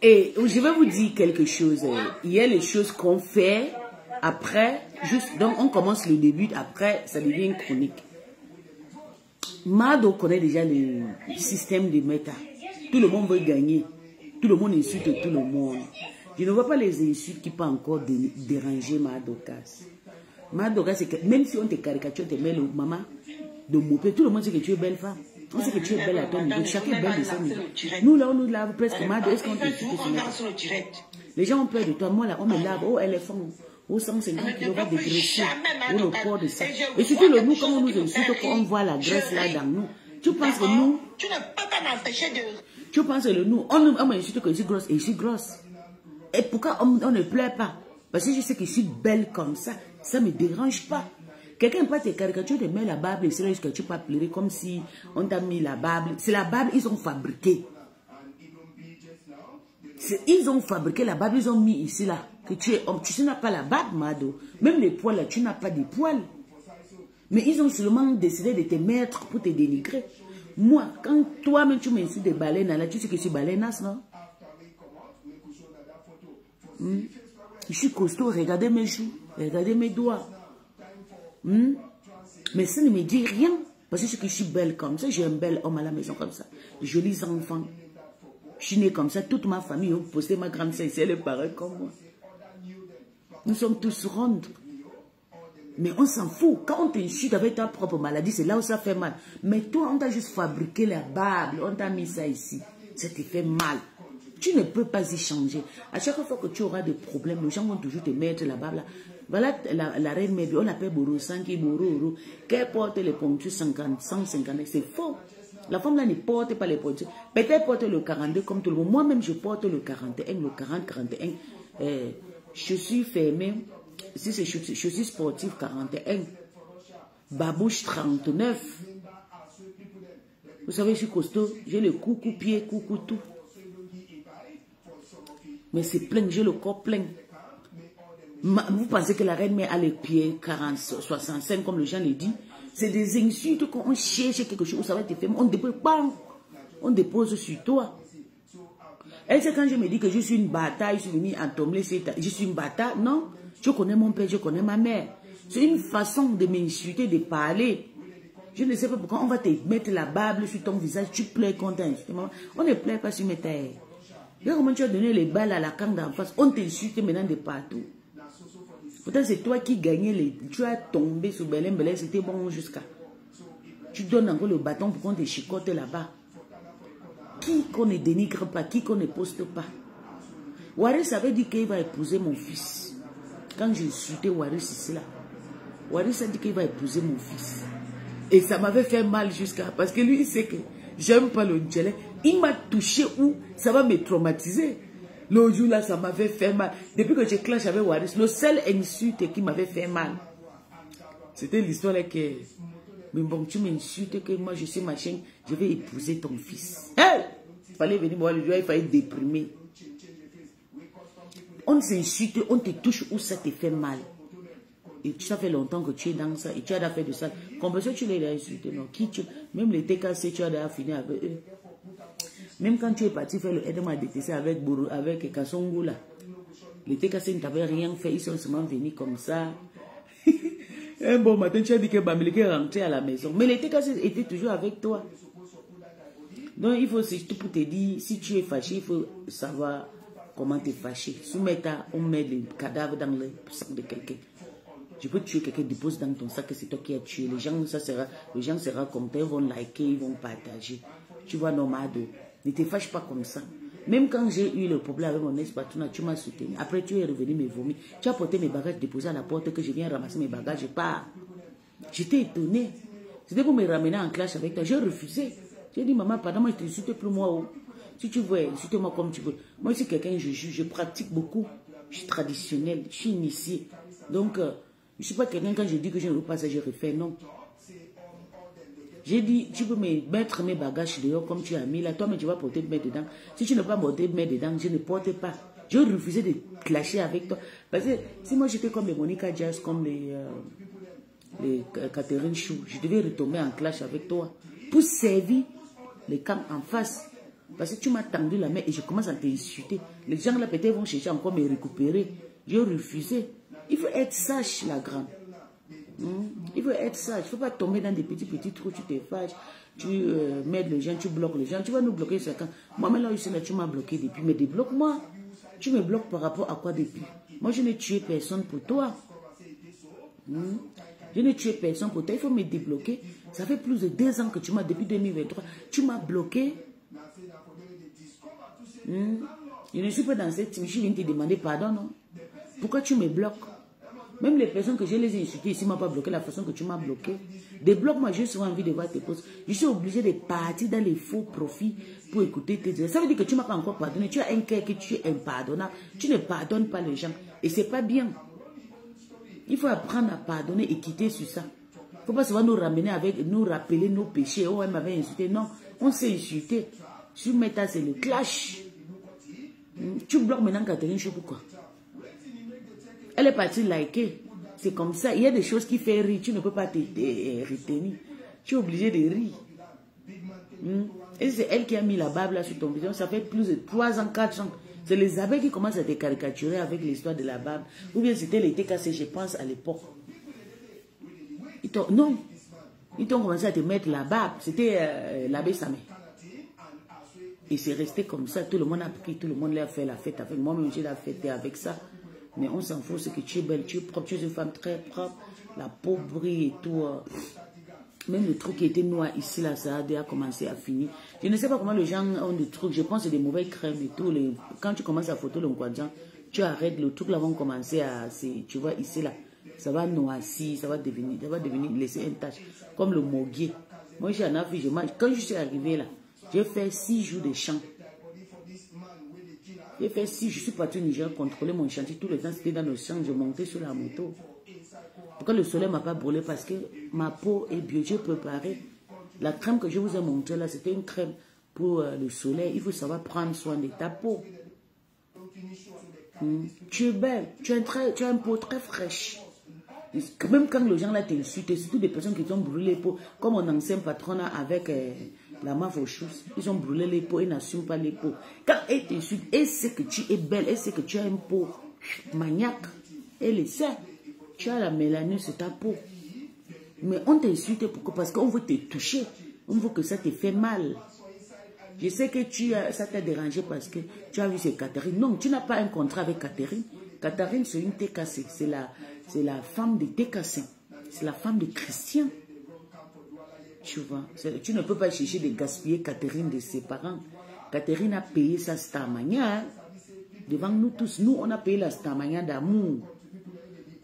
Et je vais vous dire quelque chose. Il y a les choses qu'on fait après, juste, donc on commence le début, après ça devient une chronique. Mado connaît déjà le système de méta. Tout le monde veut gagner. Tout le monde insulte tout le monde. Je ne vois pas les insultes qui peuvent encore déranger Madokas. Madokas, c'est que même si on te caricature, on te met le maman de mopé, tout le monde sait que tu es belle femme. On sait que tu es belle à ton niveau. Chacun est belle de son niveau. Nous, là, on nous lave presque mal. Est-ce qu'on t'insulte sur le direct? Les gens ont peur de toi. Moi, là, on me lave. Oh, éléphant. Oh, 150 kg va dégraisser. Oh, le corps de ça. Et surtout, le nous, quand on nous insulte, quand on voit la graisse là dans nous. Tu penses que nous...
Tu ne peux pas m'empêcher de...
Tu penses que le nous, on m'insulte que je suis grosse et je suis grosse. Et pourquoi on ne pleure pas? Parce que je sais que je suis belle comme ça. Ça ne me dérange pas. Quelqu'un peut te caricaturer, te met la Bible et c'est là que tu peux pleurer comme si on t'a mis la Bible. C'est la Bible, ils ont fabriqué. Ils ont fabriqué la Bible, ils ont mis ici là. Que tu es homme. Tu n'as pas la Bible, Mado. Même les poils là, tu n'as pas de poils. Mais ils ont seulement décidé de te mettre pour te dénigrer. Moi, quand toi-même tu m'insultes des baleines, là, tu sais que je suis baleineuse, non? Je suis costaud, regardez mes joues, regardez mes doigts. Mais ça ne me dit rien. Parce que je suis belle comme ça, j'ai un bel homme à la maison comme ça. De jolis enfants. Je suis née comme ça, toute ma famille, vous posez ma grande sœur ici, elle est pareille comme moi. Nous sommes tous rondes. Mais on s'en fout. Quand on t'insulte avec ta propre maladie, c'est là où ça fait mal. Mais toi, on t'a juste fabriqué la Bible, on t'a mis ça ici. Ça te fait mal. Tu ne peux pas y changer. À chaque fois que tu auras des problèmes, les gens vont toujours te mettre la Bible là. Voilà la reine Mébi, on l'appelle Boro, Sanki, Boro, qu'elle porte les ponctues 50, 150, c'est faux. La femme là ne porte pas les ponctues. Peut-être porte le 42 comme tout le monde. Moi-même, je porte le 41, le 40, 41. Je suis fermée. Si c'est chaussures sportives 41. Babouche 39. Vous savez, je suis costaud. J'ai le coucou pied, coucou tout. Mais c'est plein, j'ai le corps plein. Vous pensez que la reine mère a les pieds 40, 65 comme le gens le dit? C'est des insultes quand on cherche quelque chose, ça va te faire. On dépose sur toi. Et c'est quand je me dis que je suis une bataille, je suis venue entomber, je suis une bataille. Non, je connais mon père, je connais ma mère. C'est une façon de m'insulter, de parler. Je ne sais pas pourquoi on va te mettre la Bible sur ton visage, tu pleures contre un. On ne pleure pas sur mes terres. Regarde comment tu as donné les balles à la canne d'en face. On t'insulte maintenant de partout. Pourtant, c'est toi qui gagnais tu as tombé sur Belém, c'était bon jusqu'à. Tu donnes encore le bâton pour qu'on te chicote là-bas. Qui qu'on ne dénigre pas, qui qu'on ne poste pas. Waris avait dit qu'il va épouser mon fils. Quand j'ai insulté Waris ici là, Waris a dit qu'il va épouser mon fils. Et ça m'avait fait mal jusqu'à. Parce que lui, il sait que j'aime pas le Ndjelé. Il m'a touché où ça va me traumatiser. Le jour là, ça m'avait fait mal. Depuis que je clash avec Waris, le seul insulte qui m'avait fait mal, c'était l'histoire là que. Mais bon, tu m'insultes que moi je suis machin, je vais épouser ton fils. Hey! Il fallait venir voir le jour, il fallait déprimer. On s'insulte, on te touche où ça te fait mal. Et ça fait longtemps que tu es dans ça et tu as déjà fait de ça. Combien tu l'as insulté, non? Même les TKC, tu as déjà fini avec eux. Même quand tu es parti faire le aide-moi à détester avec Kassongo là, les TKC ne t'avaient rien fait, ils sont seulement venus comme ça. Un bon matin, tu as dit que Bamileke est rentré à la maison. Mais les TKC étaient toujours avec toi. Donc il faut, c'est tout pour te dire, si tu es fâché, il faut savoir comment te fâcher. Soumeta, on met les cadavres dans le sac de quelqu'un. Je peux tuer quelqu'un, dépose dans ton sac que c'est toi qui as tué. Les gens, seront contents, ils vont liker, ils vont partager. Tu vois, nomade. Ne te fâche pas comme ça. Même quand j'ai eu le problème avec mon ex-patron, tu m'as soutenu. Après, tu es revenu me vomir. Tu as porté mes bagages déposés à la porte que je viens ramasser mes bagages. Je pars. J'étais étonnée. C'était pour me ramener en clash avec toi. J'ai refusé. J'ai dit, maman, pardon, moi, je ne t'insulte plus moi. Oh. Si tu veux, insulte-moi comme tu veux. Moi, si quelqu'un, je juge, je pratique beaucoup. Je suis traditionnelle, je suis initiée. Donc, je ne suis pas quelqu'un, quand je dis que je ne veux pas ça, je refais. Non. J'ai dit, tu peux me mettre mes bagages dehors comme tu as mis là. Toi, mais tu vas porter mes dedans. Si tu ne veux pas porter mes dedans, je ne porte pas. J'ai refusé de clasher avec toi. Parce que si moi j'étais comme les Monica Jazz, comme les Catherine Chou, je devais retomber en clash avec toi. Pour servir les camps en face. Parce que tu m'as tendu la main et je commence à t'insulter. Les gens là peut-être vont chercher encore me récupérer. J'ai refusé. Il faut être sage, la grande. Il faut être sage. Il ne faut pas tomber dans des petits trous. Tu te fâches. Tu mets les gens, tu bloques les gens. Tu vas nous bloquer chacun. Moi, maintenant, ici, là, tu m'as bloqué depuis. Mais débloque-moi. Tu me bloques par rapport à quoi depuis? Moi, je n'ai tué personne pour toi. Je n'ai tué personne pour toi. Il faut me débloquer. Ça fait plus de 2 ans que tu m'as, depuis 2023, tu m'as bloqué. Je ne suis pas dans cette team. Je viens te demander pardon, non? Pourquoi tu me bloques? Même les personnes que je les ai insultées ici ne m'ont pas bloqué la façon que tu m'as bloqué. Débloque-moi, j'ai souvent envie de voir tes posts. Je suis obligée de partir dans les faux profits pour écouter tes dires. Ça veut dire que tu ne m'as pas encore pardonné. Tu as un cœur que tu es impardonnable. Tu ne pardonnes pas les gens. Et ce n'est pas bien. Il faut apprendre à pardonner et quitter sur ça. Il ne faut pas souvent nous ramener avec, nous rappeler nos péchés. Oh, elle m'avait insulté. Non, on s'est insulté. Sur Meta, c'est le clash. Tu bloques maintenant Catherine, je sais pourquoi. Elle est partie liker. C'est comme ça. Il y a des choses qui font rire. Tu ne peux pas te retenir. Tu es obligé de rire. Et c'est elle qui a mis la barbe là sur ton visage. Ça fait plus de 3 ans, 4 ans. C'est les abeilles qui commencent à te caricaturer avec l'histoire de la barbe. Ou bien c'était les TKC, je pense, à l'époque. Non. Ils t'ont commencé à te mettre la barbe. C'était l'abbé Samé. Et c'est resté comme ça. Tout le monde a pris, tout le monde l'a fait la fête avec moi-même. J'ai la fête avec ça. Mais on s'en fout, c'est que tu es belle, tu es propre, tu es une femme très propre. La peau brille et tout. Même le truc qui était noir ici, là, ça a déjà commencé à finir. Je ne sais pas comment les gens ont des trucs. Je pense que c'est des mauvaises crèmes et tout. Quand tu commences à photo le Nkwadjan, tu arrêtes, le truc là va commencer à... Tu vois, ici, là, ça va noircir, ça va devenir laisser une tache. Comme le moguier. Moi, j'ai un affiche, quand je suis arrivée là, j'ai fait 6 jours de chant. J'ai fait 6, je suis parti au Niger contrôler mon chantier. Tout le temps, c'était dans le champ, je montais sur la moto. Pourquoi le soleil ne m'a pas brûlé? Parce que ma peau est bio, j'ai préparé. La crème que je vous ai montrée là, c'était une crème pour le soleil. Il faut savoir prendre soin de ta peau. Tu es belle, tu as une peau très fraîche. Même quand les gens là t'insultent, surtout des personnes qui ont brûlé les peaux, comme mon ancien patron là avec... la maf aux choses, ils ont brûlé les peaux, ils n'assument pas les peaux. Quand elle t'insulte, elle sait que tu es belle, elle sait que tu as une peau maniaque. Elle le sait. Tu as la mélanine sur ta peau. Mais on t'insulte pourquoi? Parce qu'on veut te toucher. On veut que ça te fait mal. Je sais que ça t'a dérangé parce que tu as vu c'est Catherine. Non, tu n'as pas un contrat avec Catherine. Catherine, c'est une TKC. C'est la femme de TKC. C'est la femme de Christian. Tu vois, tu ne peux pas chercher de gaspiller Catherine de ses parents. Catherine a payé sa Starmania devant nous tous. Nous, on a payé la Starmania d'amour.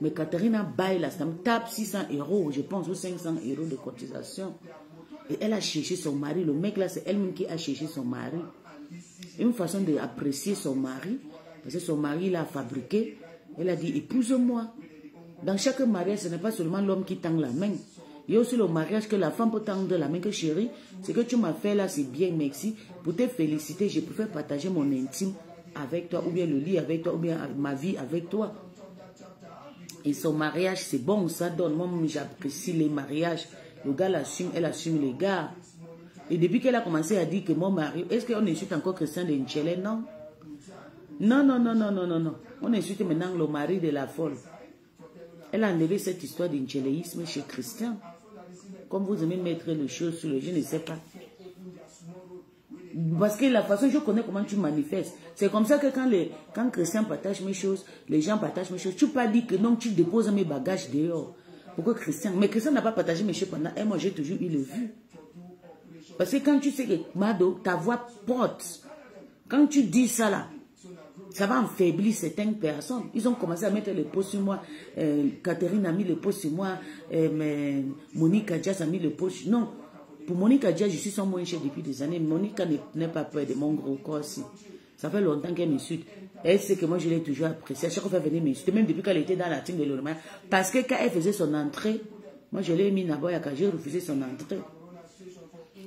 Mais Catherine a baillé la Starmania. Tape 600 €, je pense, ou 500 € de cotisation. Et elle a cherché son mari. Le mec là, c'est elle-même qui a cherché son mari. Une façon d'apprécier son mari. Parce que son mari l'a fabriqué. Elle a dit, épouse-moi. Dans chaque mariage, ce n'est pas seulement l'homme qui tend la main. Il y a aussi le mariage que la femme peut tendre la main. Que chérie, ce que tu m'as fait là, c'est bien, merci. Pour te féliciter, je préfère partager mon intime avec toi, ou bien le lit avec toi, ou bien ma vie avec toi. Et son mariage, c'est bon, ça donne. Moi, j'apprécie les mariages. Le gars l'assume, elle assume les gars. Et depuis qu'elle a commencé à dire que mon mari... Est-ce qu'on insulte encore Christian de Nchele? Non. Non, non, non, non, non, non, non. On insulte maintenant le mari de la folle. Elle a enlevé cette histoire d'inchéléisme chez Christian. Comme vous aimez mettre les choses sur le je ne sais pas. Parce que la façon, je connais comment tu manifestes. C'est comme ça que quand Christian partage mes choses, les gens partagent mes choses. Tu ne peux pas dire que non, tu déposes mes bagages dehors. Pourquoi Christian? Mais Christian n'a pas partagé mes choses pendant un mois, j'ai toujours eu le vu. Parce que quand tu sais que Mado, ta voix porte, quand tu dis ça là, ça va affaiblir certaines personnes. Ils ont commencé à mettre les posts sur moi. Catherine a mis les posts sur moi. Monique Adjas a mis les posts. Non. Pour Monique Adjas, je suis son moins cher depuis des années. Monique n'est pas peur de mon gros corps aussi. Ça fait longtemps qu'elle m'insulte. Elle sait que moi, je l'ai toujours appréciée. À chaque fois qu'elle venait m'insulter, même depuis qu'elle était dans la team de l'Olomaya. Parce que quand elle faisait son entrée, moi, je l'ai mis Naboya quand j'ai refusé son entrée.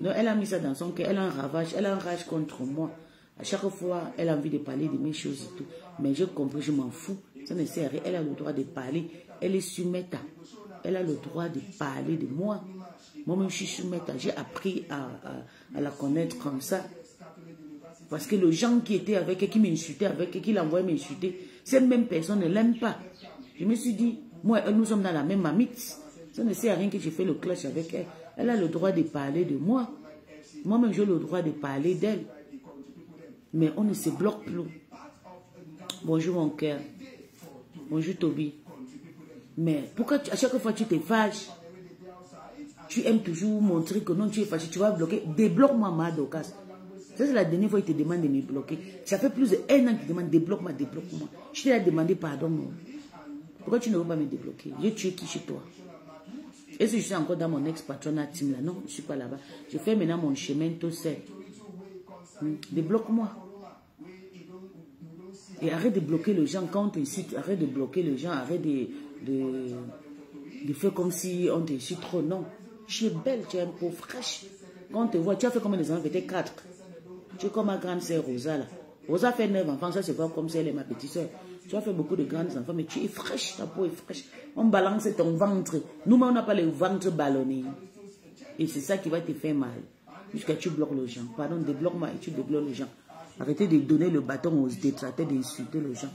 Donc, elle a mis ça dans son cœur. Elle a un ravage. Elle a un rage contre moi. À chaque fois, elle a envie de parler de mes choses et tout. Mais j'ai compris, je m'en fous. Ça ne sert à rien. Elle a le droit de parler. Elle est sur Meta. Elle a le droit de parler de moi. Moi-même, je suis sur Meta. J'ai appris à la connaître comme ça. Parce que les gens qui étaient avec elle, qui m'insultaient avec elle, qui l'envoyaient m'insulter, cette même personne ne l'aime pas. Je me suis dit, moi, nous sommes dans la même mamite. Ça ne sert à rien que je fais le clash avec elle. Elle a le droit de parler de moi. Moi-même, j'ai le droit de parler d'elle. Mais on ne se bloque plus. Bonjour mon cœur. Bonjour Toby. Mais pourquoi à chaque fois tu te fâches? Tu aimes toujours montrer que non, tu es fâché, tu vas bloquer. Débloque-moi, Madokas. Ça, c'est la dernière fois qu'il te demande de me bloquer. Ça fait plus d'1 an qu'il demande débloque-moi, débloque-moi. Je t'ai demandé pardon. Non. Pourquoi tu ne veux pas me débloquer? J'ai tué qui chez toi? Est-ce que je suis encore dans mon ex-patronat team là? Non, je ne suis pas là-bas. Je fais maintenant mon chemin tout seul. Débloque-moi. Et arrête de bloquer les gens quand on t'incite. Arrête de bloquer les gens. Arrête de faire comme si on t'incite trop. Non. Tu es belle, tu es un peu fraîche. Quand on te voit, tu as fait combien de enfants? Peut-être 4. Tu es comme ma grande sœur Rosa là. Rosa fait 9 enfants, ça c'est pas comme si elle est ma petite sœur. Tu as fait beaucoup de grands enfants, mais tu es fraîche, ta peau est fraîche. On balance ton ventre. Nous-mêmes, on n'a pas le ventre ballonné. Et c'est ça qui va te faire mal. Jusqu'à tu bloques les gens. Pardon, débloque-moi et tu débloques les gens. Arrêtez de donner le bâton aux détracteurs, d'insulter les gens.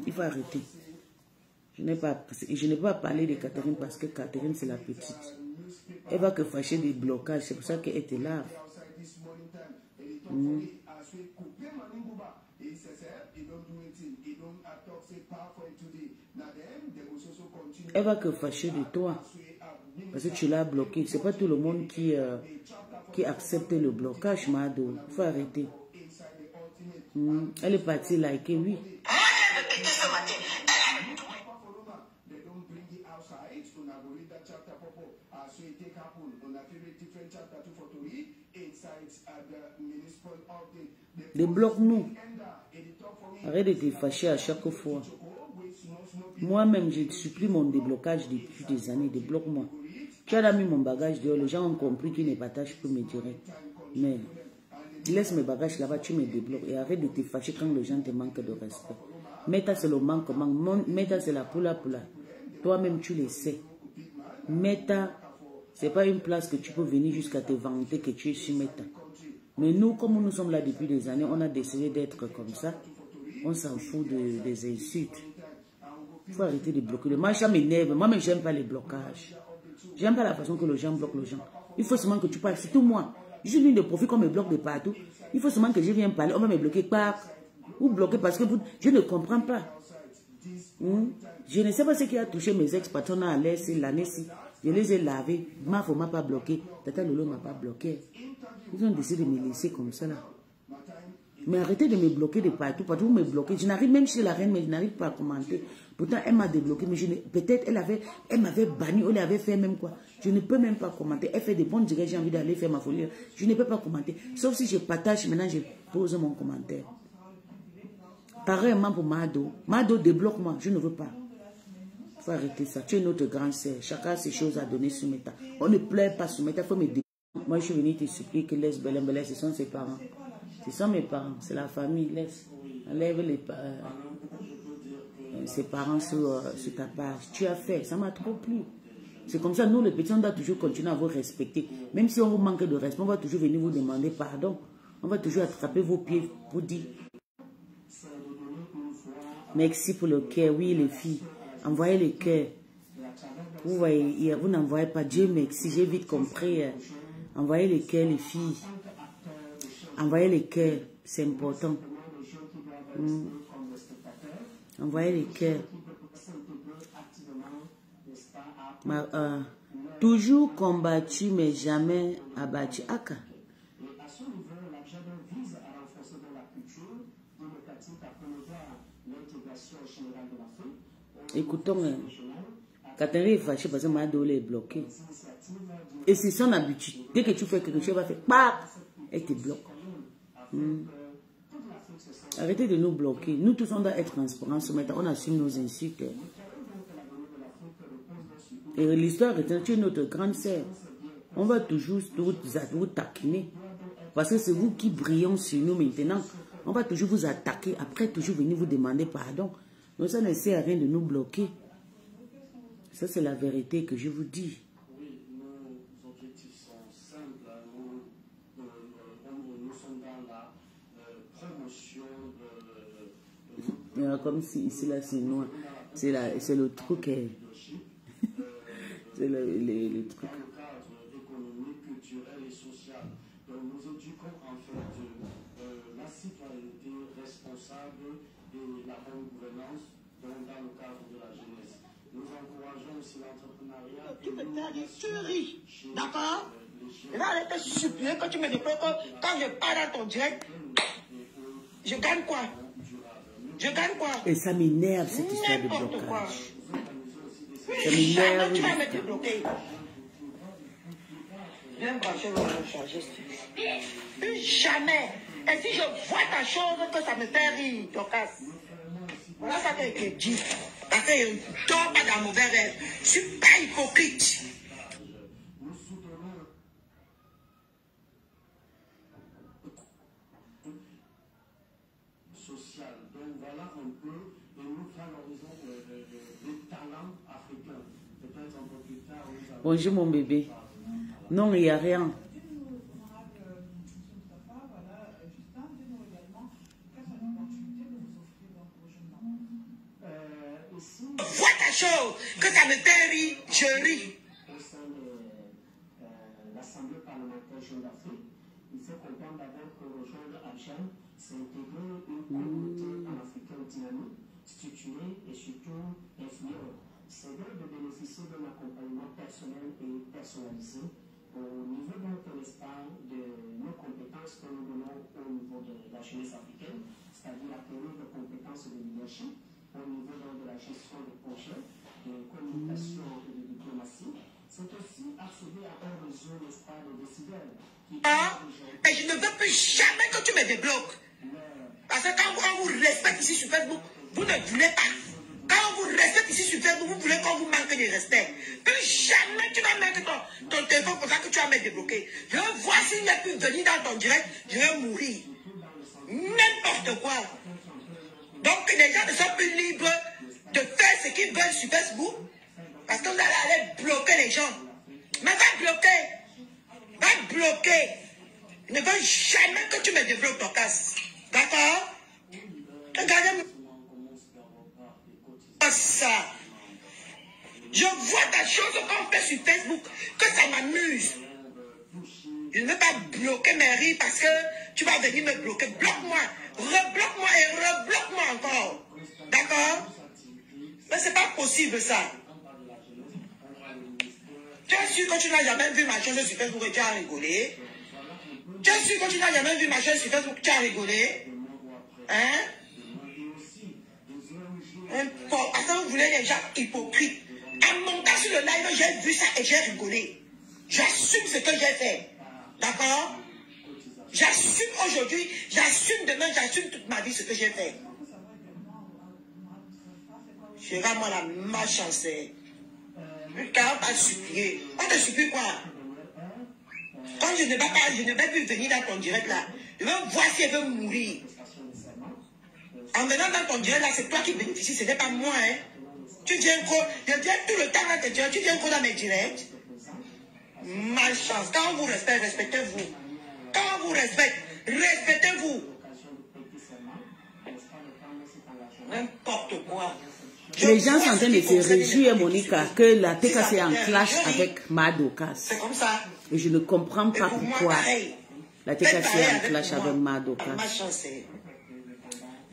Il faut arrêter. Je n'ai pas parlé de Catherine parce que Catherine, c'est la petite. Elle va que fâcher des blocages. C'est pour ça qu'elle était là. Elle va que fâcher de toi. Parce que tu l'as bloqué. C'est pas tout le monde qui accepte le blocage, Mado. Il faut arrêter. Elle est partie liker, oui. Débloque-nous. Arrête de te fâcher à chaque fois. Moi-même, je supplie mon déblocage depuis des années. Débloque-moi. Tu as mis mon bagage dehors. Les gens ont compris qu'il n'est pas tâche pour me dire. Mais laisse mes bagages là-bas, tu me débloques. Et arrête de te fâcher quand les gens te manquent de respect. Meta, c'est le manquement. Meta, c'est la poula. Toi-même, tu le sais. Meta, ce n'est pas une place que tu peux venir jusqu'à te vanter que tu es sur Meta. Mais nous, comme nous sommes là depuis des années, on a décidé d'être comme ça. On s'en fout des insultes. Il faut arrêter de bloquer. Moi, ça m'énerve. Moi-même, je n'aime pas les blocages. Je n'aime pas la façon que les gens bloquent les gens. Il faut seulement que tu parles. Surtout moi. Je suis l'une de profit qu'on me bloque de partout. Il faut seulement que je vienne parler. On va me bloquer par. Ou bloquer parce que je ne comprends pas. Je ne sais pas ce qui a touché mes ex-patrons à l'Est l'année-ci. Je les ai lavés. Mafo ne m'a pas bloqué. Tata Lolo ne m'a pas bloqué. Ils ont décidé de me laisser comme ça là. Mais arrêtez de me bloquer de partout. Partout vous me bloquez. Je n'arrive même chez la reine, mais je n'arrive pas à commenter. Pourtant, elle m'a débloqué. Mais peut-être elle m'avait banni. Elle avait fait même quoi. Je ne peux même pas commenter. Elle fait des bons directs. J'ai envie d'aller faire ma folie. Je ne peux pas commenter. Sauf si je partage. Maintenant, je pose mon commentaire. Pareillement pour Mado. Mado, débloque-moi. Je ne veux pas. Il faut arrêter ça. Tu es notre grande sœur. Chacun a ses choses à donner sur Meta. On ne pleure pas sur Meta. Il faut me débloquer. Moi, je suis venue te supplier que laisse Belém, ce sont ses parents. Ce sont mes parents, c'est la famille. Laisse, enlève ses parents sur ta page. Tu as fait, ça m'a trop plu. C'est comme ça, nous les petits, on doit toujours continuer à vous respecter. Même si on vous manque de respect, on va toujours venir vous demander pardon. On va toujours attraper vos pieds pour dire merci pour le cœur. Oui, les filles, envoyez le cœur. Vous voyez, vous n'envoyez pas. Dieu merci, j'ai vite compris. Envoyez les cœurs, les filles. Envoyez les cœurs, c'est important. Envoyez les cœurs. Toujours combattu, mais jamais abattu. Aka. Écoutons, Catherine est fâchée parce que Mado est bloqué. Et c'est son habitude. Dès que tu fais quelque chose, elle va faire paf, elle te bloque. Arrêtez de nous bloquer. Nous tous, on doit être transparents. On assume nos insultes. Et l'histoire est tu es notre grande sœur. On va toujours vous taquiner. Parce que c'est vous qui brillons sur nous maintenant. On va toujours vous attaquer. Après, toujours venir vous demander pardon. Donc ça ne sert à rien de nous bloquer. Ça, c'est la vérité que je vous dis.
Oui, nos objectifs sont simples. Nous sommes dans la promotion de...
Comme si ici, là, c'est noir. C'est le truc. C'est le truc.
Dans le cadre économique, culturel et social. Donc, nous éduquons en fait la citoyenneté responsable et la bonne gouvernance dans le cadre de la jeunesse.
Tu me taris, tu ris. D'accord? Et là, elle te supplier que tu me débloques. Quand je parle dans ton direct, je gagne quoi? Je gagne quoi?
Et ça m'énerve cette histoire de
N'importe quoi.
blocage. Ça
Jamais
m'énerve.
tu vas me débloquer. Viens brancher le charger. Jamais. Et si je vois ta chose que ça me fait rire, ton casse. Voilà ça qui a été dit. Parce que je ne dors pas dans mauvais rêve. Je ne suis pas hypocrite.
Social. Donc voilà un peu, et nous valorisons les talents africains. Peut-être un peu plus tard, nous allons...
Bonjour mon bébé. Non, il n'y a rien.
Vois ta chose, que ça me fait rire, je ris.
Au sein de l'Assemblée parlementaire Jeune d'Afrique, il faut comprendre d'abord que le Jeune d'Abidjan, c'est intégrer une communauté panafricaine dynamique, structurée et surtout influente. C'est donc de bénéficier d'un accompagnement personnel et personnalisé au niveau donc, n'est-ce pas, de nos compétences que nous donnons au niveau de la jeunesse africaine, c'est-à-dire la théorie de compétences de leadership, au niveau donc, de la gestion de projets, de communication et de diplomatie. C'est aussi accéder à un réseau, n'est-ce pas, de décideurs.
Et je ne veux plus jamais que tu me débloques. Parce que quand on vous respecte ici sur Facebook, vous ne voulez pas. Quand on vous respecte ici sur Facebook, vous voulez qu'on vous manque de respect. Plus jamais tu vas mettre ton téléphone pour ça que tu vas me débloquer. Je veux voir s'il n'y a plus venir dans ton direct, je vais mourir. N'importe quoi. Donc les gens ne sont plus libres de faire ce qu'ils veulent sur Facebook. Parce que vous allez aller bloquer les gens. Mais va bloquer. Va bloquer. Je ne veux jamais que tu me débloques ton casse. D'accord? Regardez-moi ça. Je vois ta chose qu'on fait sur Facebook, que ça m'amuse. Je ne veux pas bloquer mes rires parce que tu vas venir me bloquer. Bloque-moi. Rebloque-moi et rebloque-moi encore. D'accord? Mais c'est pas possible ça. Tu es sûr que tu n'as jamais vu ma chose sur Facebook et tu as rigolé? Tu es sûr que tu n'as jamais vu ma chose sur Facebook et tu as rigolé? Hein? Parce que vous voulez les gens hypocrites. En montant sur le live, j'ai vu ça et j'ai rigolé. J'assume ce que j'ai fait. D'accord? J'assume aujourd'hui, j'assume demain, j'assume toute ma vie ce que j'ai fait. Je vais moi la malchance. Car on t'a supplié. On te supplie quoi? Quand je ne vais pas, je ne vais plus venir dans ton direct là. Je veux voir si elle veut mourir. En venant dans ton direct là, c'est toi qui bénéficies, ce n'est pas moi. Hein. Tu viens gros, je viens tout le temps dans tes directs, tu viens gros dans mes directs. Malchance. Quand on vous respecte, respectez-vous. Quand on vous respecte, respectez-vous. N'importe quoi.
Les gens sont en train de se réjouir, Monica, que la TKC est en clash avec Madokas.
C'est comme ça.
Et je ne comprends pas pourquoi la TKC est en clash avec Madokas.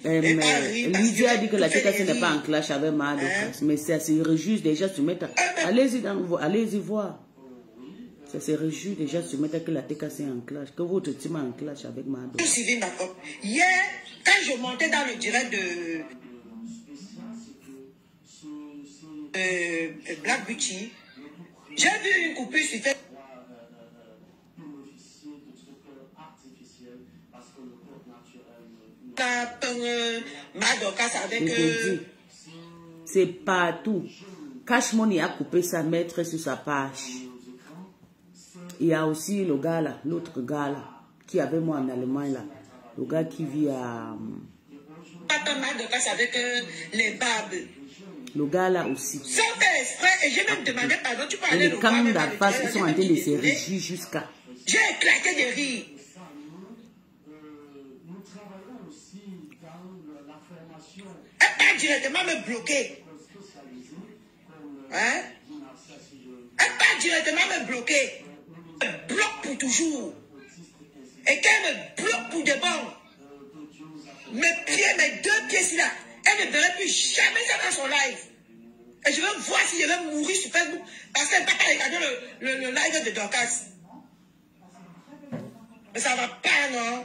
Lydia a dit que la TKC n'est pas en clash avec Madokas, mais ça se réjouit déjà se mettre. Allez-y voir. Ça se réjouit déjà se mettre que la TKC est en clash, que votre team est en clash avec Madokas.
Hier, quand je montais dans le direct de Black Beauty, j'ai vu une coupure sur Facebook.
C'est partout. Cash Money a coupé sa maître sur sa page. Il y a aussi le gars là, l'autre gars là, qui avait moi en Allemagne là. Le gars qui vit à...
avec les barbes.
Le gars là aussi.
Sans faire exprès, et j'ai même demandé pardon, tu peux aller
le camp d'Alphas, ils sont en train de se réjouir jusqu'à...
J'ai éclaté de rire. Elle pas directement me bloquer. Hein? Elle pas directement me bloquer. Elle me bloque pour toujours. Et qu'elle me bloque pour de bon. Mes pieds, mes deux pieds, là. Elle ne verrait plus jamais ça dans son live. Et je veux voir si je vais mourir sur Facebook parce qu'elle n'a pas regardé le live de Dorcas. Mais ça va pas, non?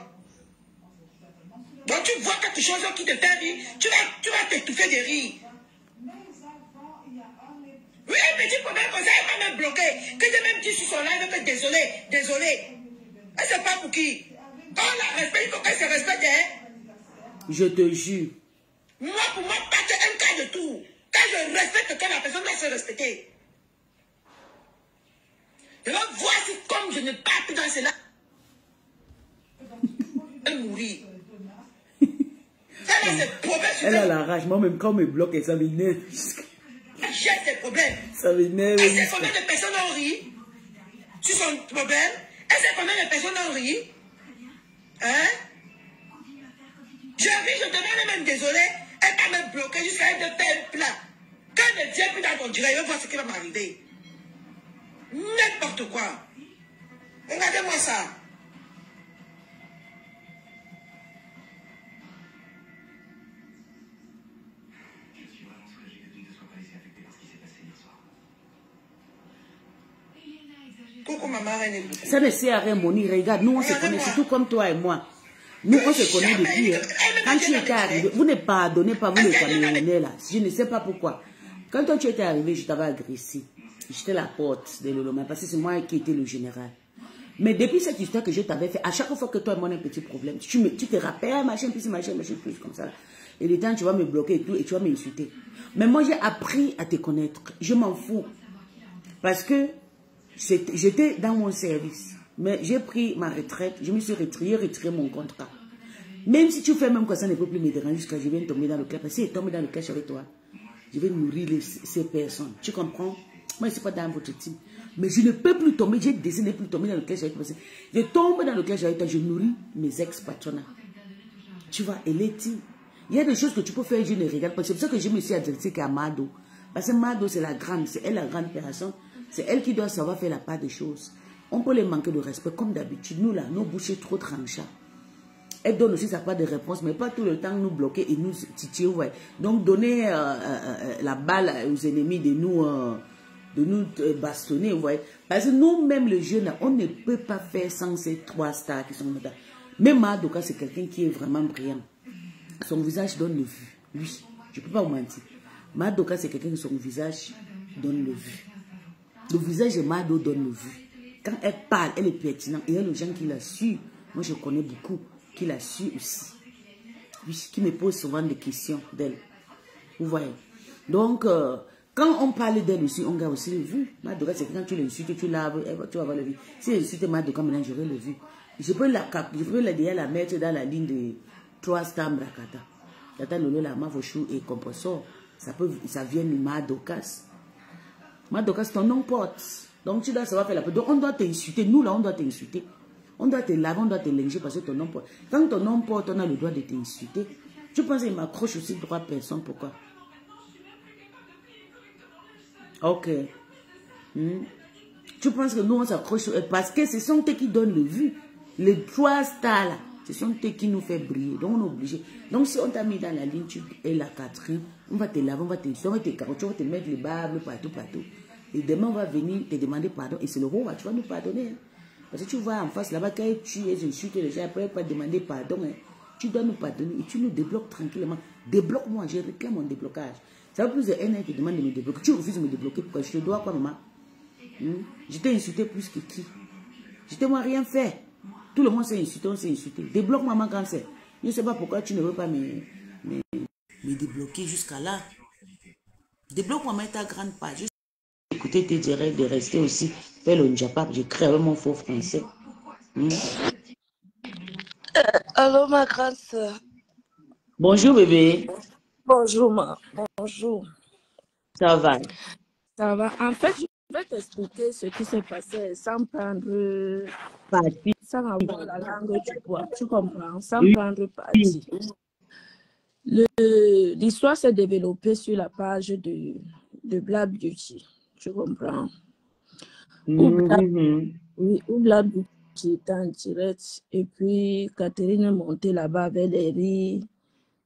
Donc tu vois quelque chose qui te fait rire, tu vas t'étouffer de rire. Oui, un petit problème comme ça, elle va me bloquer. Que j'ai même dit sur son live que désolé. Elle sait pas pour qui. Quand on la respecte, il faut qu'elle se respecte. Hein?
Je te jure.
Moi, pour moi, pas un cas de tout. Quand je respecte quelqu'un, la personne doit se respecter. Je vais voir si, comme je ne parle plus dans cela, elle mourir. Ça, là, c'est problème.
Elle a la rage. Moi-même, quand on me bloque, ça m'énerve.
J'ai ces problèmes.
Ça m'énerve.
Elle sait combien de personnes ont ri sur son problème. Elle sait combien de personnes ont ri. Hein? Je ris, je demande même désolé. Elle va me bloquer jusqu'à elle de faire un plat. Quand elle ne vient plus dans ton direct, je vais voir ce qui va m'arriver. N'importe quoi. Regardez-moi ça. Coucou maman René.
Ça ne sert à rien, Moni. Regarde, nous on se connaît, surtout comme toi et moi. Nous on se connaît depuis. Quand tu étais arrivé, vous ne pardonnez pas, vous les Camerounais là. Je ne sais pas pourquoi. Quand toi tu étais arrivé, je t'avais agressé. J'étais la porte de Loloma parce que c'est moi qui étais le général. Mais depuis cette histoire que je t'avais fait, à chaque fois que toi et moi on a un petit problème, tu te rappelles, machin, plus, comme ça. Et le temps tu vas me bloquer et tout, et tu vas m'insulter. Mais moi j'ai appris à te connaître. Je m'en fous. Parce que j'étais dans mon service. Mais j'ai pris ma retraite, je me suis retiré mon contrat. Même si tu fais même quoi, ça ne peut plus me déranger jusqu'à je viens tomber dans le clash. Parce que si je tombe dans le clash avec toi, je vais nourrir ces personnes. Tu comprends? Moi, je ne suis pas dans votre team. Mais je ne peux plus tomber, j'ai décidé de ne plus tomber dans le clash avec toi. Je tombe dans le clash avec toi, je nourris mes ex-patrons. Tu vois, et les teams. Il y a des choses que tu peux faire, je ne regarde pas. C'est pour ça que je me suis adressé qu'à Mado. Parce que Mado, c'est la grande, c'est elle la grande personne. C'est elle qui doit savoir faire la part des choses. On peut les manquer de respect, comme d'habitude. Nous, là, nos bouchées trop tranchants. Elle donne aussi sa part de réponse, mais pas tout le temps nous bloquer et nous titiller. Ouais. Donc, donner la balle aux ennemis de nous bastonner. Ouais. Parce que nous-mêmes, les jeunes, on ne peut pas faire sans ces 3 stars qui sont là. Même Madoka, c'est quelqu'un qui est vraiment brillant. Son visage donne le vu. Oui, je ne peux pas vous mentir. Madoka, c'est quelqu'un qui son visage donne le vu. Le visage de Mado donne le vu. Quand elle parle, elle est pertinente. Et il y a des gens qui la suivent. Moi, je connais beaucoup qui la suivent aussi. Oui, qui me posent souvent des questions d'elle. Vous voyez. Donc, quand on parle d'elle aussi, on garde aussi le vu. Madoka, c'est quand tu l'insultes, tu laves, tu vas avoir le vu. Si j'insulte Madoka, maintenant, j'aurai le vu. Je peux la mettre dans la ligne de 3 stars Brakata. Tata Lolo, la Mavochou et Compressor. Ça vient de Madokas. Madoka, c'est ton nom porte. Donc, tu dois savoir faire la peau. Donc, on doit t'insulter. Nous, là, on doit t'insulter. On doit te laver, on doit te linger parce que ton nom porte. Quand ton nom porte, on a le droit de t'insulter. Tu penses qu'il m'accroche aussi droit à personne. Pourquoi? Ok. Tu penses que nous, on s'accroche parce que ce sont eux qui donnent le vu. Les 3 stars, là, ce sont eux qui nous font briller. Donc, on est obligé. Donc, si on t'a mis dans la ligne, tu es la 4e, on va te laver, on va t'insulter, on va te carotter, on va te mettre les barbes partout. Et demain, on va venir te demander pardon. Et c'est le roi, tu vas nous pardonner. Hein. Parce que tu vois en face là-bas, quand tu es insulté les gens, après, pas demander pardon. Hein. Tu dois nous pardonner et tu nous débloques tranquillement. Débloque-moi, je réclame mon déblocage. Ça va plus de un an qui demande de me débloquer. Tu refuses de me débloquer. Pourquoi? Je te dois quoi, maman? Je t'ai insulté plus que qui? Je t'ai moi rien fait. Tout le monde s'est insulté, on s'est insulté. Débloque maman quand c'est. Je ne sais pas pourquoi tu ne veux pas me débloquer jusqu'à là. Débloque maman ta grande page. Écoutez tes directs, de rester aussi. Fais le Njapap, je crée avec mon faux français.
Allô, ma grande soeur.
Bonjour, bébé.
Bonjour, ma. Bonjour.
Ça va?
Ça va. En fait, je vais t'expliquer ce qui s'est passé sans prendre...
Parti.
Sans avoir la langue du bois. Tu comprends? Sans prendre parti. L'histoire s'est développée sur la page de Black Beauty. Tu comprends? Où Black Beauty était en direct. Et puis, Catherine est montée là-bas avec des rires.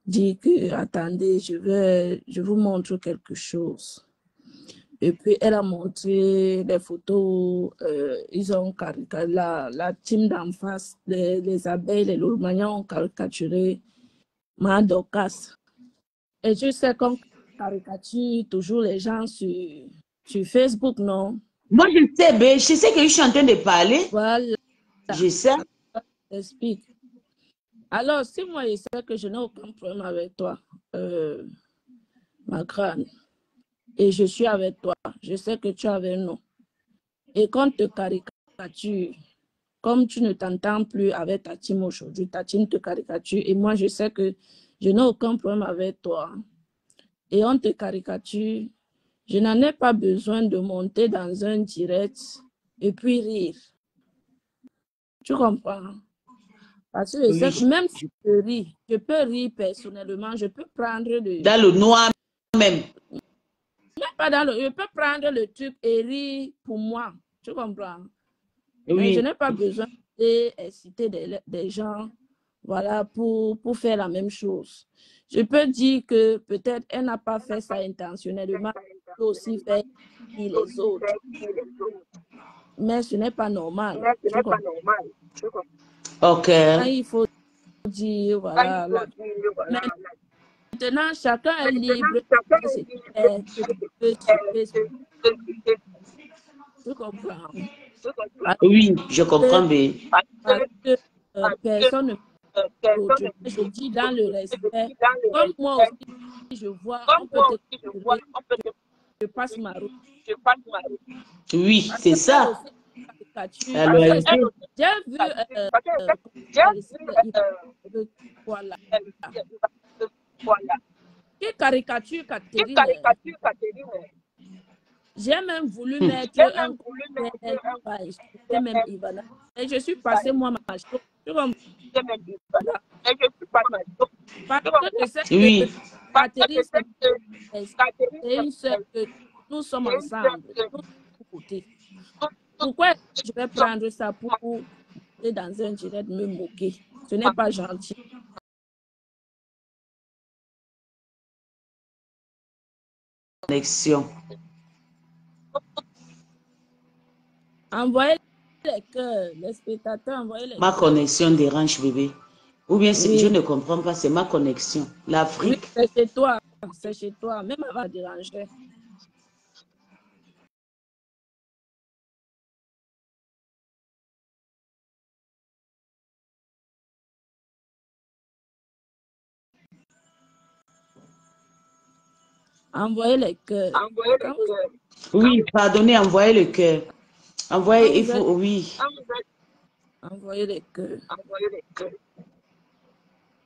Dit que, attendez, je vous montre quelque chose. Et puis, elle a montré les photos. Ils ont la team d'en face, les abeilles, les Lourmagnons ont caricaturé Ma Dorcas. Et je sais qu'on caricature toujours les gens sur Facebook, non?
Moi, je sais que je suis en train de parler.
Voilà.
Je sais.
J'explique. Alors, si moi, je sais que je n'ai aucun problème avec toi, ma grande, et je suis avec toi, je sais que tu es avec nous, et qu'on te caricature, comme tu ne t'entends plus avec ta team aujourd'hui, ta team te caricature, et moi, je sais que je n'ai aucun problème avec toi, et on te caricature, je n'en ai pas besoin de monter dans un direct et puis rire. Tu comprends? Parce que je sais que même si je ris, je peux rire personnellement, je peux prendre le...
Dans le noir même.
Même pas dans le... Je peux prendre le truc et rire pour moi. Tu comprends?
Oui.
Mais je n'ai pas besoin d'inciter des gens, voilà, pour faire la même chose. Je peux dire que peut-être elle n'a pas fait ça intentionnellement, elle peut aussi faire les autres. Mais ce n'est pas normal. Tu comprends?
Ok.
Il faut dire, voilà. Maintenant, chacun est libre de ce qu'il fait sur Facebook. Tu comprends?
Oui, je comprends bien.
Parce que personne ne peut l'autre. Je dis dans le respect. Comme moi aussi, je vois, on peut te capturer, je passe ma route.
Oui, c'est ça. La loyauté.
J'ai vu voilà. Qui caricature Catherine. J'ai même voulu mettre un commentaire, même Ivana. Et je suis passée moi ma chose. Parce que je sais que Catherine, c'est une sœur que nous sommes ensemble, nous sommes côté. Pourquoi je vais prendre ça pour aller dans un direct me moquer? Ce n'est pas gentil.
Connexion.
Envoyez les cœurs, les spectateurs, envoyez les
Ma
cœurs.
connexion dérange, bébé. Ou bien
Oui.
je ne comprends pas, c'est ma connexion. L'Afrique.
Oui, c'est chez toi. C'est chez toi. Même elle va déranger. Envoyez les cœurs.
Oui, pardonnez, envoyez le cœur. Envoyez, il faut, oui.
Envoyez les cœurs.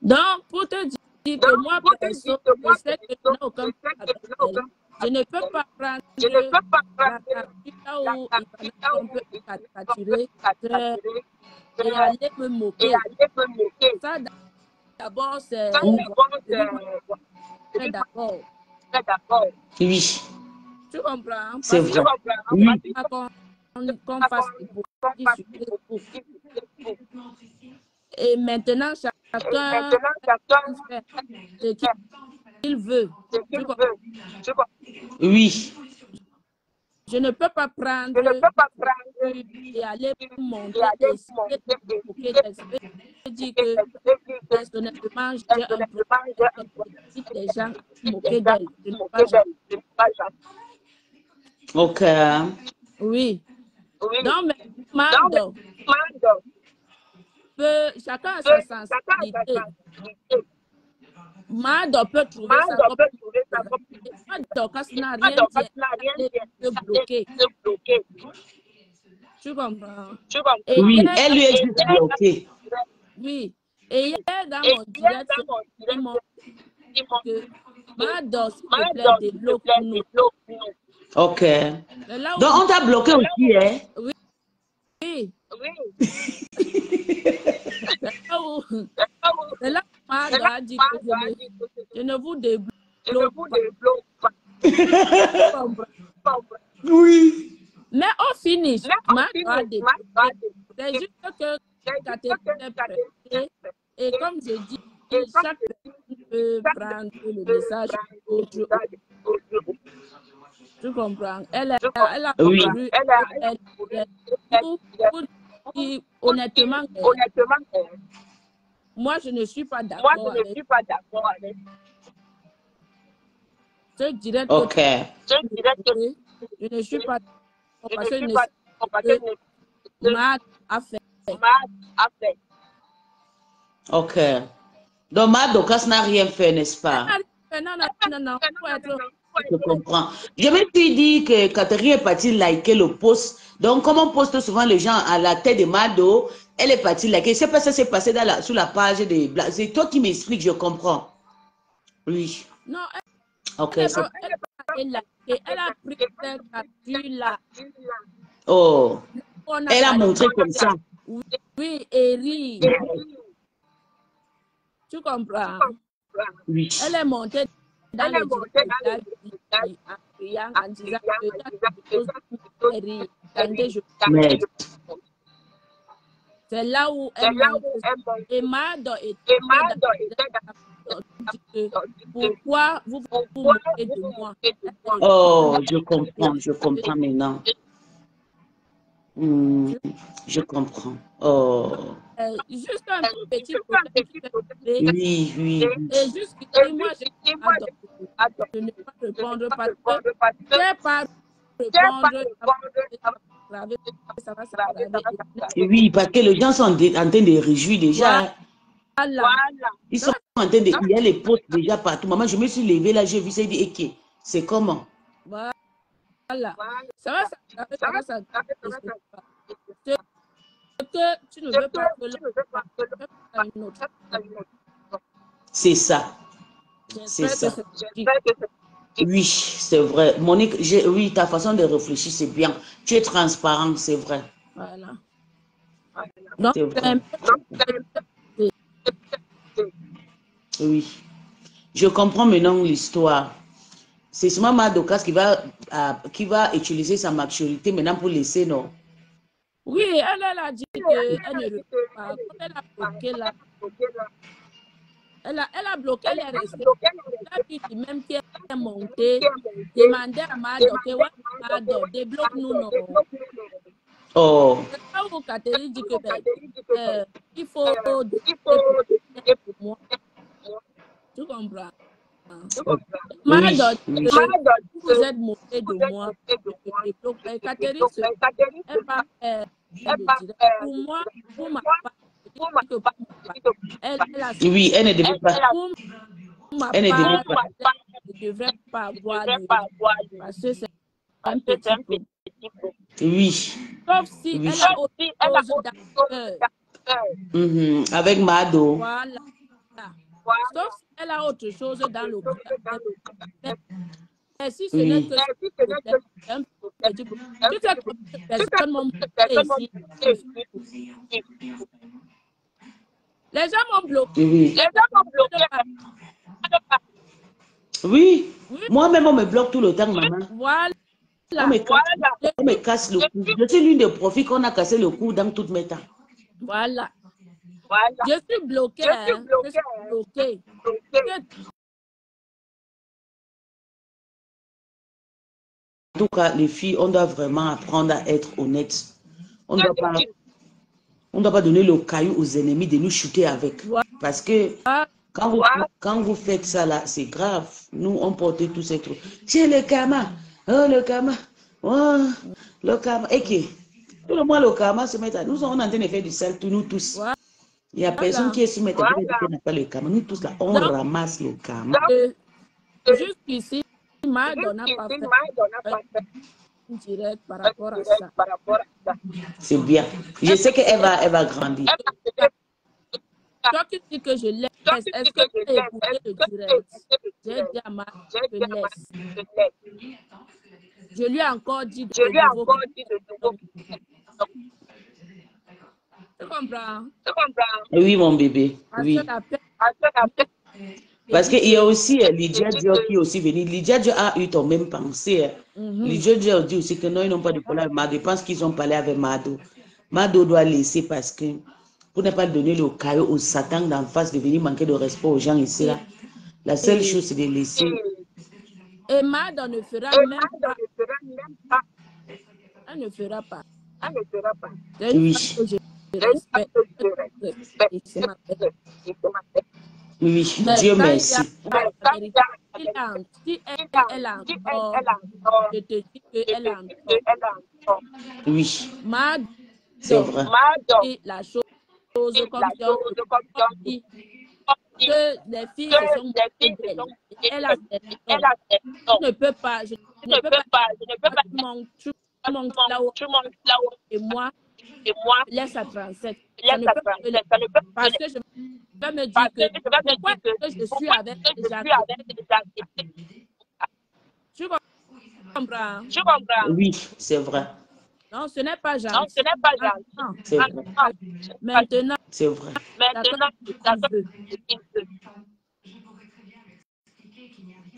Donc, pour te dire que moi, perso, je sais que je n'ai aucun problème avec elle. Je ne peux pas prendre la capture là où on peut caricaturer et aller me moquer. Ça, d'abord, c'est d'accord.
Oui.
Tu comprends?
C'est vrai. Oui.
Qu'on fasse hypocrisie sur Facebook. Et maintenant, chacun fait ce qu'il veut. Tu comprends?
Oui.
Je ne peux pas prendre et aller monter et essayer de moquer. Je veux dire que personnellement, j'ai un problème avec les gens moquer d'elle. Je ne peux pas gentil.
Ok.
Oui. Non, mais Mando, chacun a sa sensibilité. Mando peut trouver ça comme Mando, quand ça n'a rien dit, elle est bloquée. Tu comprends? Et
oui,
hier,
elle lui est juste bloquée.
Oui. Et hier, dans mon direct, ils m'ont dit que Mando, s'il te plaît, débloque-nous.
Ok. Donc, on t'a bloqué aussi, hein?
Oui. Oui. C'est là où Mando a dit que je ne vous débloque pas.
Oui.
Mais au finish, Mando a débloqué. C'est juste que Catherine est pressée. Et comme je dis, chaque personne peut prendre le message d'autre. Tu comprends? Elle a
Oui.
couru, pour dire honnêtement, moi, je ne suis pas d'accord avec. Je dirais que
Ok.
je ne suis pas d'accord parce que je ne sais pas ce que Mad a fait.
Ok. Donc, ma Dokas n'a rien fait, n'est-ce pas?
Non, faut être...
Je comprends. Je me suis dit que Catherine est partie liker le post. Donc, comme on poste souvent les gens à la tête de Mado, elle est partie liker. Je ne sais pas si ça s'est passé sur la page des blagues. C'est toi qui m'expliques, je comprends. Oui.
Non,
Ok.
elle a pris cette capture-là.
Oh. Elle a montré comme ça.
Oui, Eri. Tu comprends?
Oui.
Elle est montée dans le direct en criant, en disant que Eri. C'est là où elle monte. Et Mado était dans pourquoi vous moquez de moi?
Oh, je comprends maintenant. Je comprends. Oh.
Juste un petit problème qui fait tomber.
Oui.
Et jusqu'ici, moi, je ne vais pas répondre parce que je ne vais pas répondre. Ça va s'aggraver.
Oui, parce que les gens sont en train de réjouir déjà.
Voilà.
Ils sont en train de... Il y a les posts déjà partout. Maman, je me suis levée là, j'ai vu ça, dit, ok, c'est comment?
Voilà. Ça va s'aggraver. Ce que tu ne veux pas que l'autre.
C'est ça. C'est ça. Oui, c'est vrai. Monique, oui, ta façon de réfléchir, c'est bien. Tu es transparent, c'est vrai.
Voilà. Donc,
c'est vrai. Oui. Je comprends maintenant l'histoire. C'est seulement Madokas qui va utiliser sa maturité maintenant pour laisser, non?
Oui, elle a dit qu'elle ne veut pas. Quand elle a bloqué là, elle a bloqué, elle est restée. Elle a dit même qui est monté, demandait à Mado que Mado débloque-nous, non.
Oh.
C'est là où Catherine dit que il faut débloquer pour moi. Tu comprends? Mado, vous êtes moqué de moi. Catherine, elle va faire pour moi, pour ma part.
Oui, elle ne devait pas. Elle ne devait pas.
Ne devrait pas avoir parce que c'est un petit problème.
Oui.
Sauf si elle a autre chose dans
avec Mado.
Voilà. Sauf si elle a autre chose dans le cœur. Mais si ce n'est que un petit problème. Tu sais que personne m'ont bloqué ici. Les gens m'ont bloqué.
Oui. Moi-même, on me bloque tout le temps, maman.
Voilà.
On me casse le cou. Je suis l'une des profils qu'on a cassé le cou dans toutes mes temps.
Voilà. Je suis bloquée. Je suis bloquée.
En tout cas, les filles, on doit vraiment apprendre à être honnête. On ne doit pas donner le caillou aux ennemis de nous shooter avec. Parce que quand vous faites ça là, c'est grave. Nous, on portait tous ces trucs. Tiens, le karma. Oh, le karma. Oh, le karma. Et qui? Tout le monde, le karma se met à... Nous, on est en train de faire du sale, nous tous. Il n'y a personne qui est soumis à n'a pas le karma. Nous tous là, on ramasse le karma.
Jusqu'ici, Mado n'a pas fait direct par rapport à ça.
C'est bien. Je sais qu'elle va grandir.
Toi qui dis que je laisse, est-ce que tu as écouté le direct? J'ai dit à Mado, je laisse. Je lui ai encore dit de nouveau. Tu comprends?
Oui, mon bébé. Oui. Parce qu'il y a aussi Lydia Dio qui est aussi venue. Lydia Dio a eu ton même pensée. Lydia Dio dit aussi que non, ils n'ont pas de problème avec Mado. Je pense qu'ils ont parlé avec Mado. Mado doit laisser parce que pour ne pas donner le caillou au Satan d'en face de venir manquer de respect aux gens ici. Là. La seule chose, c'est de laisser.
Et Mado ne fera même pas Elle ne fera pas.
Oui.
Une femme que je respecte. Et c'est ma belle.
Oui,
Mais
Dieu
quand il y
merci.
a la vérité, si elle a encore, je te dis qu'elle a encore.
Oui,
Madame,
c'est vrai.
et la chose comme si on dit que les filles se sont moquées d'elle. Elle a ses raisons. Je ne peux pas, tu montes là-haut et moi, laisse à 37. Ça ne peut pas venir. Parce que je vais me dire que pourquoi est-ce que je suis avec les gens? Tu comprends?
Oui, c'est vrai.
Non, ce n'est pas gentil.
C'est vrai.
Maintenant,
C'est vrai.
d'accord, ce qu'il veut.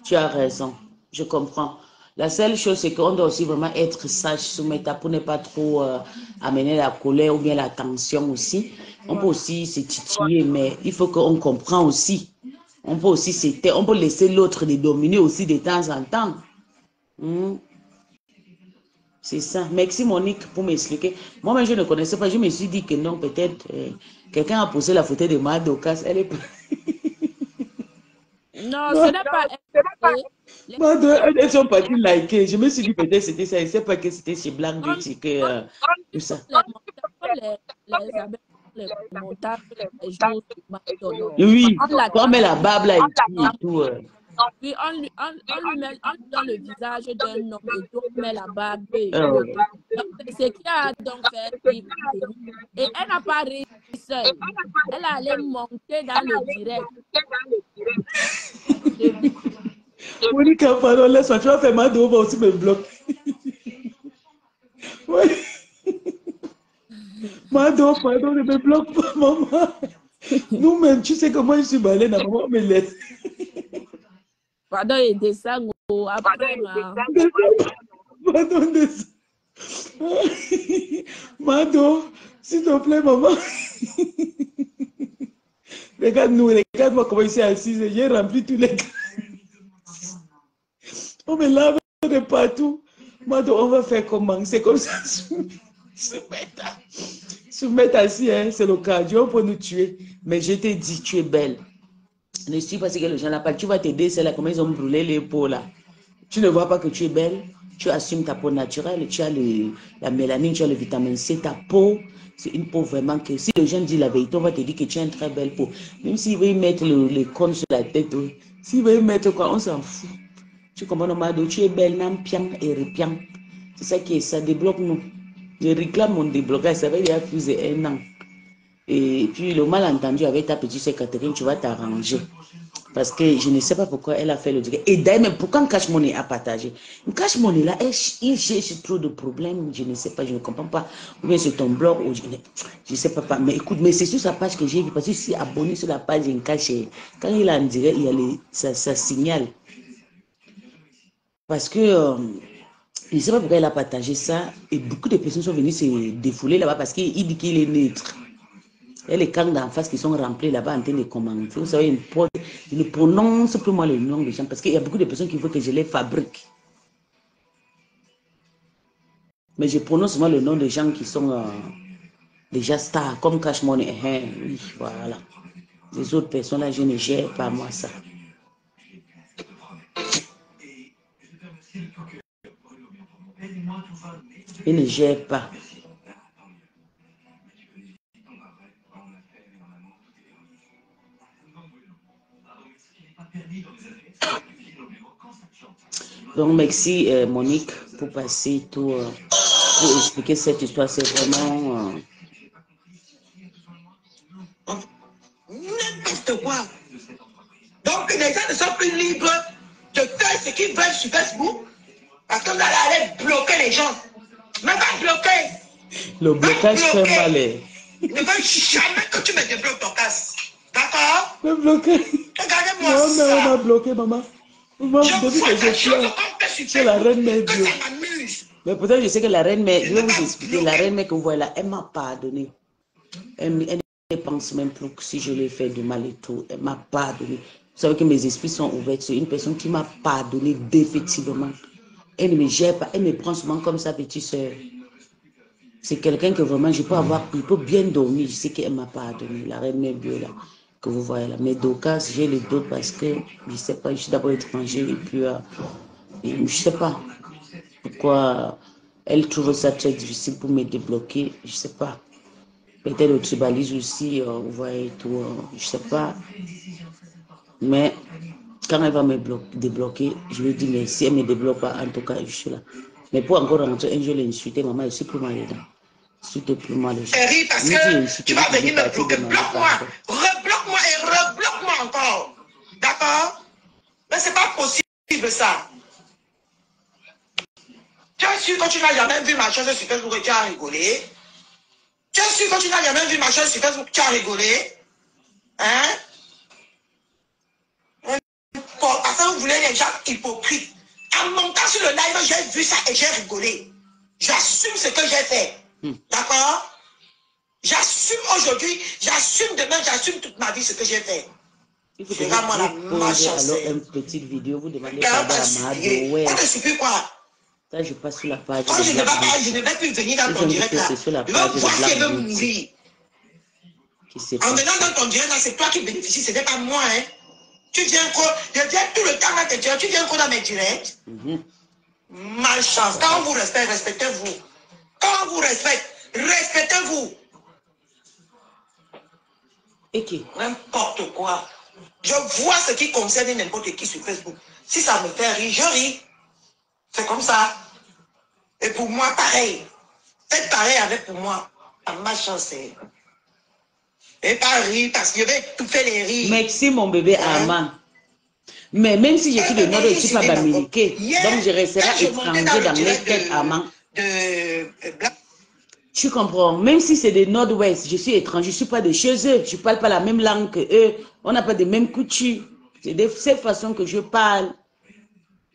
Tu as raison. Je comprends. La seule chose, c'est qu'on doit aussi vraiment être sage, Soumeta, pour ne pas trop amener la colère ou bien la tension aussi. On peut aussi se titiller, mais il faut qu'on comprenne aussi. On peut aussi se taire. On peut laisser l'autre les dominer aussi de temps en temps. C'est ça. Merci Monique pour m'expliquer. Moi-même, je ne connaissais pas. Je me suis dit que non, peut-être quelqu'un a posé la photo de Madokas. Elle est...
Non, ce n'est pas elle.
Elles sont parties liker. Je me suis dit peut-être c'était ça. Je ne sais pas que c'était chez Black Beauty. Tout ça.
Les abeilles, les montages, les jours sur McDonald's.
Oui, comme la barbe là et tout.
Oui, on lui donne le visage d'un homme et on met la barbe. C'est qui a donc fait rire. Et elle n'a pas ri seule. Elle allait monter dans le direct.
Monique, pardon, laisse-moi. Tu vas faire mal de on va aussi me bloquer. Ouais. Mado, pardon, ne me bloque pas, maman. Nous-mêmes, tu sais que moi je suis baleine, maman me laisse.
Pardon, il descend après ma...
Pardon, descend. Mado, s'il te plaît, maman. Regarde-nous, regarde-moi comment il s'est assis. J'ai rempli tous les... On me lave de partout. Mado, on va faire comment? C'est comme ça. Se mettre assis, hein, c'est le cardio pour nous tuer. Mais je t'ai dit, tu es belle. Ne suis pas ce que les gens n'appellent. Tu vas t'aider, c'est là, comment ils ont brûlé les peaux là. Tu ne vois pas que tu es belle. Tu assumes ta peau naturelle. Tu as la mélanine, tu as le vitamine C. Ta peau, c'est une peau vraiment que si les gens disent la vérité, on va te dire que tu as une très belle peau. Même s'ils veulent mettre les cônes sur la tête, s'ils veulent mettre quoi, on s'en fout. Tu comprends, Nomado, tu es belle, nam piang et repiang. C'est ça qui est ça, débloque-nous. Je réclame mon déblocage, ça fait déjà plus d'1 an. Et puis le malentendu avec ta petite sœur Catherine, tu vas t'arranger. Parce que je ne sais pas pourquoi elle a fait le direct. Et d'ailleurs, même pourquoi Cash Money a partagé. Cash Money là, il cherche trop de problèmes. Je ne sais pas, je ne comprends pas. Ou bien c'est ton blog, ou je ne sais pas. Mais écoute, mais c'est sur sa page que j'ai vu. Parce que je suis abonné sur la page Cash. Quand il a en direct, il y a ça signale. Parce que je ne sais pas pourquoi elle a partagé ça. Et beaucoup de personnes sont venues se défouler là-bas parce qu'il dit qu'il est neutre. Il y a les camps d'en face qui sont remplis là-bas en train de commenter. Vous savez, je ne prononce plus moi le nom des gens parce qu'il y a beaucoup de personnes qui veulent que je les fabrique. Mais je prononce moi le nom des gens qui sont déjà stars, comme Cash Money. Oui, voilà. Les autres personnes là, je ne gère pas moi ça. Je ne gère pas. Donc, merci Monique pour passer tout, pour expliquer cette histoire. C'est vraiment...
N'importe quoi. Donc, les gens ne sont plus libres de faire ce qu'ils veulent sur Facebook parce que vous allez aller bloquer les gens. Mais va bloquer.
Le blocage fait mal.
Ne veux jamais que tu me débloques ton casse. D'accord?
Me bloquer.
Regardez-moi
Non,
ça.
mais on m'a bloqué, maman. Moi,
Je
depuis
vois
que je
des choses
pleure,
qu'on fait sur
c'est la reine mère
Facebook
Dieu.
que ça m'amuse.
Mais pourtant, je sais que la reine mère, je vais vous expliquer, la reine mère que vous voyez là, elle m'a pardonné. Elle ne pense même plus que si je lui ai fait du mal et tout, elle m'a pardonné. Vous savez que mes esprits sont ouverts sur une personne qui m'a pardonné définitivement. Elle ne me gère pas. Elle me prend souvent comme sa petite soeur. C'est quelqu'un que vraiment, je peux avoir, il peut bien dormir. Je sais qu'elle ne m'a pas donné. La reine mère bio là, que vous voyez là. Mais Dorcas, j'ai le doute parce que, je ne sais pas, je suis d'abord étranger et puis, je ne sais pas pourquoi elle trouve ça très difficile pour me débloquer. Je ne sais pas. Peut-être le tribalisme aussi, vous voyez tout, je ne sais pas. Mais quand elle va me débloquer, je lui dis, mais si elle ne me débloque pas, en tout cas, je suis là. Mais pour encore rentrer, un jour, l'insulter, maman, je suis plus mal dedans. S'il te plaît, moi, le chat.
Parce que tu vas venir me bloquer. Bloque-moi. Rebloque-moi et rebloque-moi encore. D'accord? Mais c'est pas possible, ça. Tu es sûr que tu n'as jamais vu ma chose sur Facebook et tu as rigolé? Tu es sûr que tu n'as jamais vu ma chose sur Facebook et tu as rigolé? Hein? Parce que vous voulez les gens hypocrites. En montant sur le live, j'ai vu ça et j'ai rigolé. J'assume ce que j'ai fait. D'accord? J'assume aujourd'hui, j'assume demain, j'assume toute ma vie ce que j'ai fait.
Il faut que moi la malchance. Alors, une petite vidéo, vous demandez pardon à Mado. Ouais.
On te supplie quoi?
Ça, je passe sur la page.
Quand je ne vais plus venir dans ton direct là. Je veux voir si elle veut mourir. En venant dans ton direct là, c'est toi qui bénéficies, ce n'est pas moi. Hein. Tu viens encore, je viens tout le temps dans tes directs, tu viens encore dans mes directs. Malchance. Quand on vous respecte, respectez-vous. Quand on vous respecte, respectez-vous.
Okay.
N'importe quoi. Je vois ce qui concerne n'importe qui sur Facebook. Si ça me fait rire, je ris. C'est comme ça. Et pour moi, pareil. Faites pareil avec pour moi. À ma chance. Et pas rire parce que je vais tout faire les rires.
Merci mon bébé Armand. Mais même si je suis de Nord, je ne suis pas bamiliqué. Donc je resterai étranger dans les têtes Armand. Tu comprends? Même si c'est de Nord-Ouest, je suis étranger, je ne suis pas de chez eux. Je ne parle pas la même langue que eux. On n'a pas de mêmes coutumes. C'est de cette façon que je parle.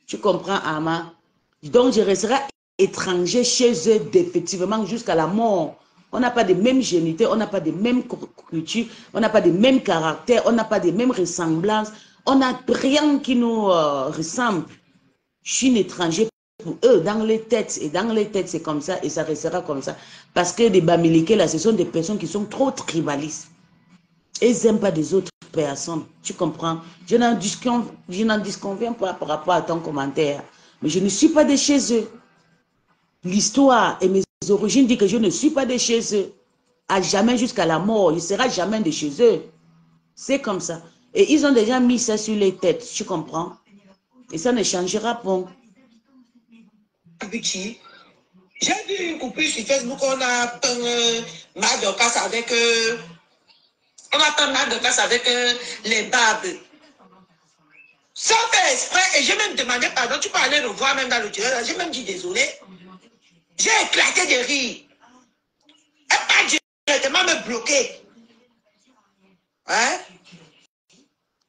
Tu comprends, Armand? Donc je resterai étranger chez eux définitivement jusqu'à la mort. On n'a pas de mêmes génités, on n'a pas de mêmes coutumes, on n'a pas de mêmes caractères, on n'a pas de mêmes ressemblances. On n'a rien qui nous ressemble. Je suis un étranger pour eux, dans les têtes. Et dans les têtes, c'est comme ça et ça restera comme ça. Parce que les Bamiliqués, là, ce sont des personnes qui sont trop tribalistes. Ils n'aiment pas des autres personnes. Tu comprends? Je n'en disconviens pas par rapport à ton commentaire. Mais je ne suis pas de chez eux. L'histoire et mes origines disent que je ne suis pas de chez eux. À jamais jusqu'à la mort. Il ne sera jamais de chez eux. C'est comme ça. Et ils ont déjà mis ça sur les têtes. Tu comprends? Et ça ne changera pas.
J'ai vu une coupure sur Facebook. On a peint mal de casse avec... on a peint mal de casse avec les barbes. Sans faire exprès. Et j'ai même demandé pardon. Tu peux aller le voir même dans le direct. J'ai même dit désolé. J'ai éclaté de rire. Elle pas directement me bloquer. Hein?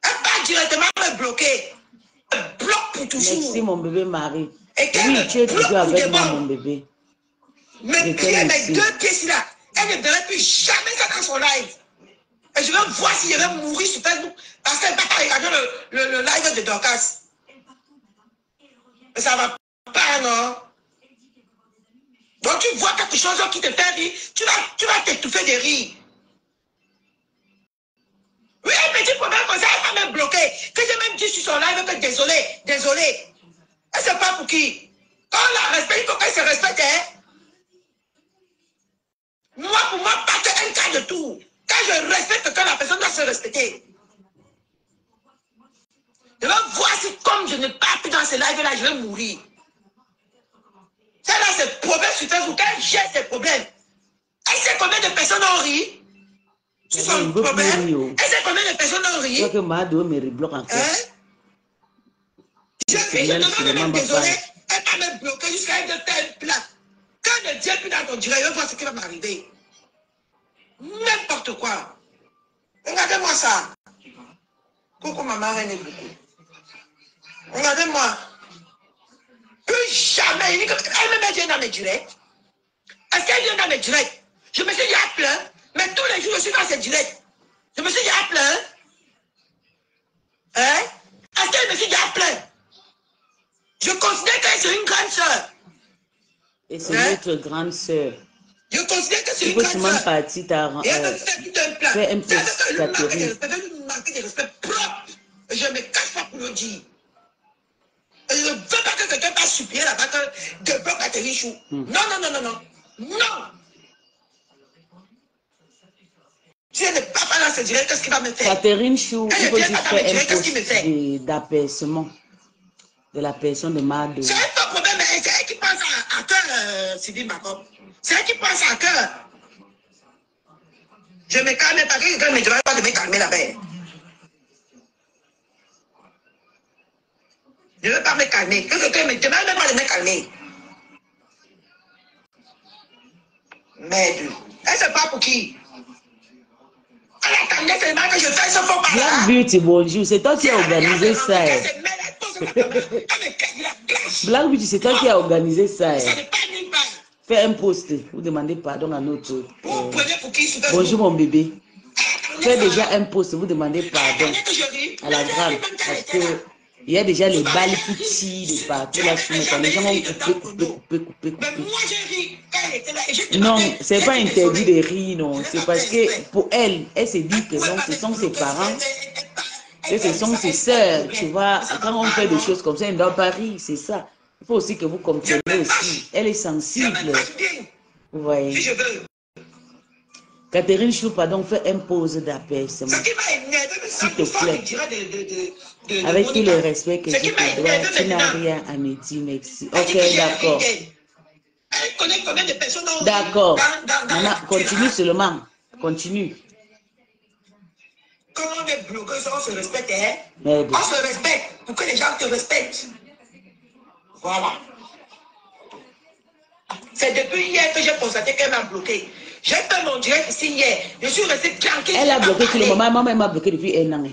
Elle pas directement me bloquer. Elle bloque pour toujours.
Merci mon bébé Marie.
Et
oui, tu es toujours avec moi mon bébé.
Mes pieds, mes deux pieds là. Elle ne verrait plus jamais ça dans son live. Et je vais voir si je vais mourir sur Facebook. Parce qu'elle ne va pas regarder le live de Dorcas. Mais ça va pas, non? Donc tu vois quelque chose qui te fait rire, tu vas t'étouffer de rire. Oui, un petit problème comme ça, elle va me bloquer. Que j'ai même dit sur son live que désolé, désolé. Et c'est pas pour qui? Quand on la respecte, il faut qu'elle se respecte. Hein? Moi, pour moi, pas un cas de tout. Quand je respecte, quand la personne doit se respecter. Je vais voir si comme je ne parle plus dans ce live-là, je vais mourir. Ça là, c'est problème sur Facebook. Quand j'ai ces problèmes, elle sait combien de personnes ont ri sur son problème. Elle sait combien de personnes ont ri.
Je crois que Mado me rebloque encore.
Je suis même désolé. Elle va me bloquer jusqu'à une telle place. Quand je ne tiens plus dans ton direct, je vais voir ce qui va m'arriver. N'importe quoi. Regardez-moi ça. Coucou maman, reine beaucoup. Regardez-moi. Plus jamais. Elle me vient dans mes directs. Est-ce qu'elle vient dans mes directs? Je me suis dit à plein. Mais tous les jours, je suis dans ces directs. Je me suis dit à plein. Hein? Est-ce qu'elle me suis dit à plein? Je considère que c'est une grande soeur.
Et c'est notre grande sœur.
Je considère que c'est
Il
une
faut
grande
seulement
soeur.
partir
Et elle me fait tout un plan.
faire un peu
Elle
Catherine.
veut lui manquer de respect propre. Et je ne me cache pas pour le dire. Et je ne veux pas que quelqu'un va supplier là-bas que de bloc Catherine Chou. Non, non, non, non, non. Non. Si elle n'est pas là, c'est direct, qu'est-ce qu'il va me faire?
Catherine Chou, il faut juste faire un
qu'est-ce qu'il me fait?
poste d'apaisement de la personne de Mado.
C'est un problème, mais c'est elle qui pense à cœur, Sylvie Macom. C'est elle qui pense à cœur. Je me calme pas, que quelqu'un me demande pas de me calmer là-bas. Je ne veux pas me calmer. Que quelqu'un me demande même pas de me calmer. Merde. Elle se bat pour qui? Elle attendait seulement que je fasse ce faux pas là.
Black Beauty, bonjour. C'est toi qui as organisé ça. Black Beauty, c'est toi qui as organisé ça.
Ça n'est pas nulle part.
Fais un post. Vous demandez pardon à notre.
Vous prenez pour qui?
Bonjour mon bébé. Fais déjà un post. Vous demandez pardon à la grande. Parce que il y a déjà les balles qui tirent de partout là sur le. Les gens vont couper.
Moi j'ai ri quand elle était là.
Non, c'est pas interdit de rire, non. C'est parce que pour elle, elle se dit que non, ce sont ses parents, que ce sont ses sœurs. Tu vois, quand on fait des choses comme ça, elle ne doit pas rire, c'est ça. Il faut aussi que vous compreniez aussi. Elle est sensible. Vous voyez.
Si je veux.
Catherine Chou, pardon, fait un pause d'apaisement.
Ce qui m'a énervé,
s'il te plaît. Avec tout le respect que je te dois, tu n'as rien à me dire, merci. Ok, d'accord.
Elle connaît combien de personnes dans...
D'accord. Maman, continue seulement. Continue.
Quand on est bloqué, on se respecte, hein?
Merde.
On se respecte pour que les gens te respectent. Voilà. C'est depuis hier que j'ai constaté qu'elle m'a bloqué. J'ai fait mon direct ici hier. Je suis resté tranquille.
Elle a bloqué tout le moment. Maman, elle m'a bloqué depuis un an.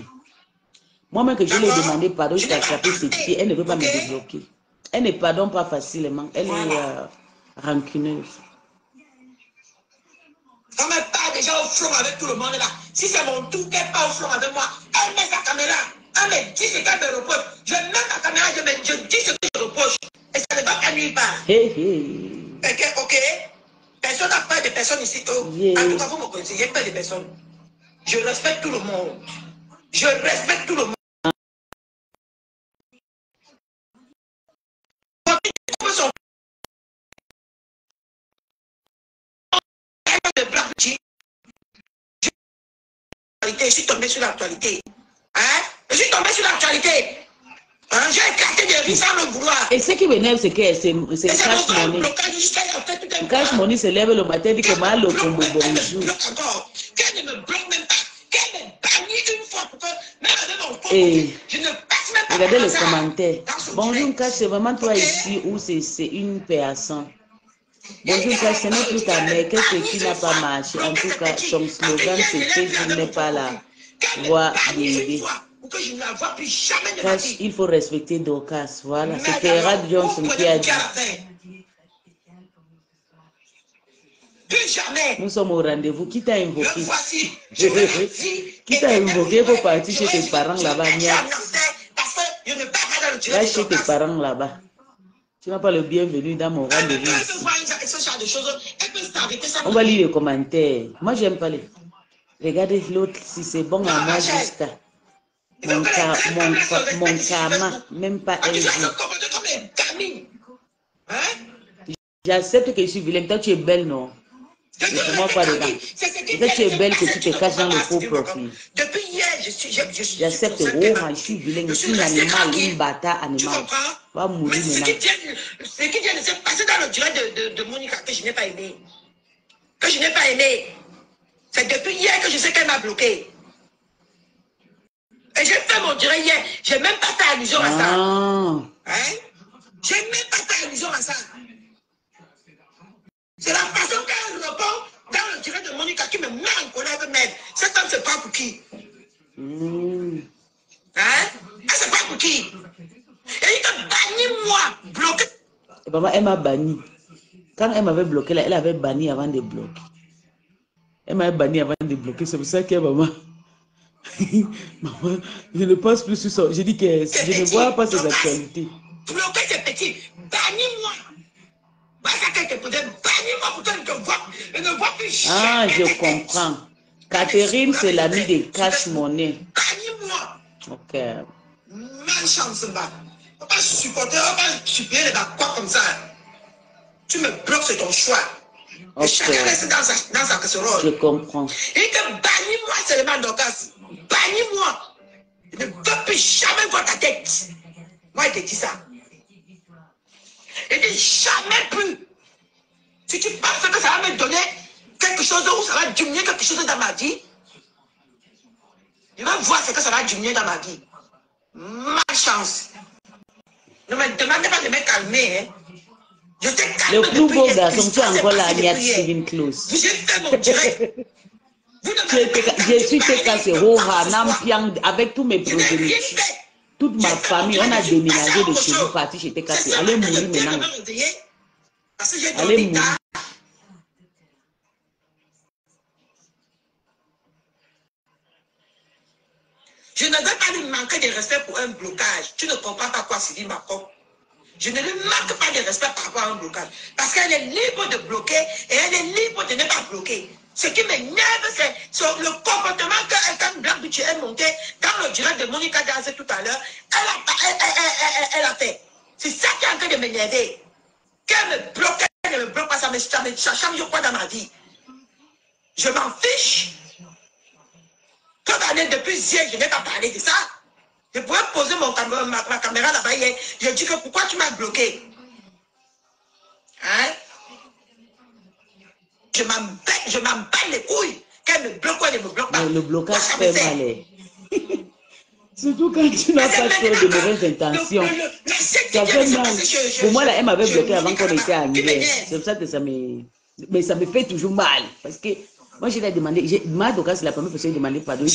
Moi-même que je lui ai demandé pardon, je t'ai attrapé ses pieds. Elle ne veut pas me débloquer. Elle ne pardonne pas facilement. Elle est rancuneuse.
Quand elle part déjà au front avec tout le monde là, si c'est mon tour qu'elle part au front avec moi, elle met sa caméra. Elle me dit ce qu'elle me reproche. Je mets ma caméra, je dis ce que je reproche. Et ça ne va pas nulle part. Ok? Personne n'a peur de personne ici. En tout cas, vous me connaissez, j'ai peur de personne. Je respecte tout le monde. Je respecte tout le monde. Je suis tombé sur l'actualité. Hein? Je suis tombé sur l'actualité. Hein? J'ai écarté des risques sans le vouloir.
Et ce qui m'énerve, c'est que c'est Cash Money. Cash Money se lève le matin et dit que mal le combo bonjour.
Qu'elle ne me bloque même pas. Qu'elle me bannit une fois pour que même avec mon compte, je ne passe même pas.
Regardez les commentaires. Bonjour Cash, c'est vraiment toi ici ou c'est une personne? Bonjour Cash, ce n'est plus ta mère. Qu'est-ce qui n'a pas marché? En tout cas, son slogan c'était je n'ai pas la voix bébé. Cash, il faut respecter Dorcas. Voilà, c'était Rad Johnson qui a dit. Nous sommes au rendez-vous. Qui t'a invoqué? Qui t'a invoqué pour partir chez tes parents là-bas? Va chez tes parents là-bas. Tu n'as pas le bienvenu dans mon rendez-vous ici. On va lire les commentaires. Moi, j'aime pas les. Regardez l'autre, si c'est bon à moi jusqu'à mon karma, même pas un jour. J'accepte que je suis vilaine. Toi, tu es belle, non? Laisse-moi pas dedans. Peut-être tu es belle que tu te caches dans le faux profil.
Depuis hier,
j'accepte. Oh, je suis vilaine. Je suis un animal, une bâtard animal. Va mourir maintenant.
Ce qui vient de se passer dans le direct de Monica que je n'ai pas aimé. Que je n'ai pas aimé. C'est depuis hier que je sais qu'elle m'a bloqué. Et j'ai fait mon direct hier. J'ai même pas fait allusion à ça. Hein? J'ai même pas fait allusion à ça. C'est la façon qu'elle répond dans le direct de Monica qui me met en colère de merde. Cet homme se prend pour qui? Hein? Elle se prend pour qui? Et il t'a banni moi, bloqué.
Maman, elle m'a banni. Quand elle m'avait bloqué, là, elle avait banni avant de bloquer. Elle m'avait banni avant de bloquer. C'est pour ça que maman, maman, je ne pense plus sur ça. Je dis que je ne vois pas ses actualités.
bloquer ces petits. Bannis-moi. Voilà qu'elle te posait. Bannis-moi pour que je ne vois plus jamais.
Ah, je comprends. Catherine, c'est l'amie de Cash Money.
Bannis-moi.
Ok.
Malchance, bah. On va pas supporter, on va pas supplier les quoi comme ça. Tu me bloques, c'est ton choix. Et
Ok.
chacun reste dans sa casserole.
Je comprends.
Et que bannis-moi seulement Dorcas. Bannis-moi. Je ne peux plus jamais voir ta tête. Moi, je te dis ça. Et dis jamais plus. Si tu penses que ça va me donner quelque chose ou ça va diminuer quelque chose dans ma vie, je vais voir ce que ça va diminuer dans ma vie. Malchance. Ne me demandez pas de me calmer. Hein. Je t'ai calmé.
Le plus beau garçon, tu es encore là,
Niat
Steven Close.
J'ai fait mon direct.
Je suis Tekasero, Hanam, Piang, avec tous mes progénitures. Toute ma famille, on a déménagé de chez vous, parti chez Tekasero. Allez mourir maintenant. Allez mourir.
Je ne vais pas lui manquer de respect pour un blocage. Tu ne comprends pas quoi Sylvie Macron. Je ne lui manque pas de respect par rapport à un blocage. Parce qu'elle est libre de bloquer et elle est libre de ne pas bloquer. Ce qui m'énerve, c'est le comportement qu'un Black Bitch est monté dans le direct de Monica Danse tout à l'heure. Elle a fait. C'est ça qui est en train de m'énerver. Qu'elle me bloque, elle ne me bloque pas, ça change quoi dans ma vie. Je m'en fiche. Depuis hier, je n'ai pas parlé de ça. Je pourrais poser ma caméra là-bas hier. Je dis que pourquoi tu m'as bloqué? Hein? Je m'en bats les couilles. Qu'elle me bloque ou elle ne me bloque pas.
Mais le blocage fait mal. Surtout quand tu n'as pas trop de mauvaises intentions. Ça fait mal. Pour moi, là, elle m'avait bloqué avant qu'on était en guerre. C'est pour ça que ça me... Mais ça me fait toujours mal. Parce que moi, je l'ai demandé. Madoka, c'est la première personne qui m'a demandé pardon.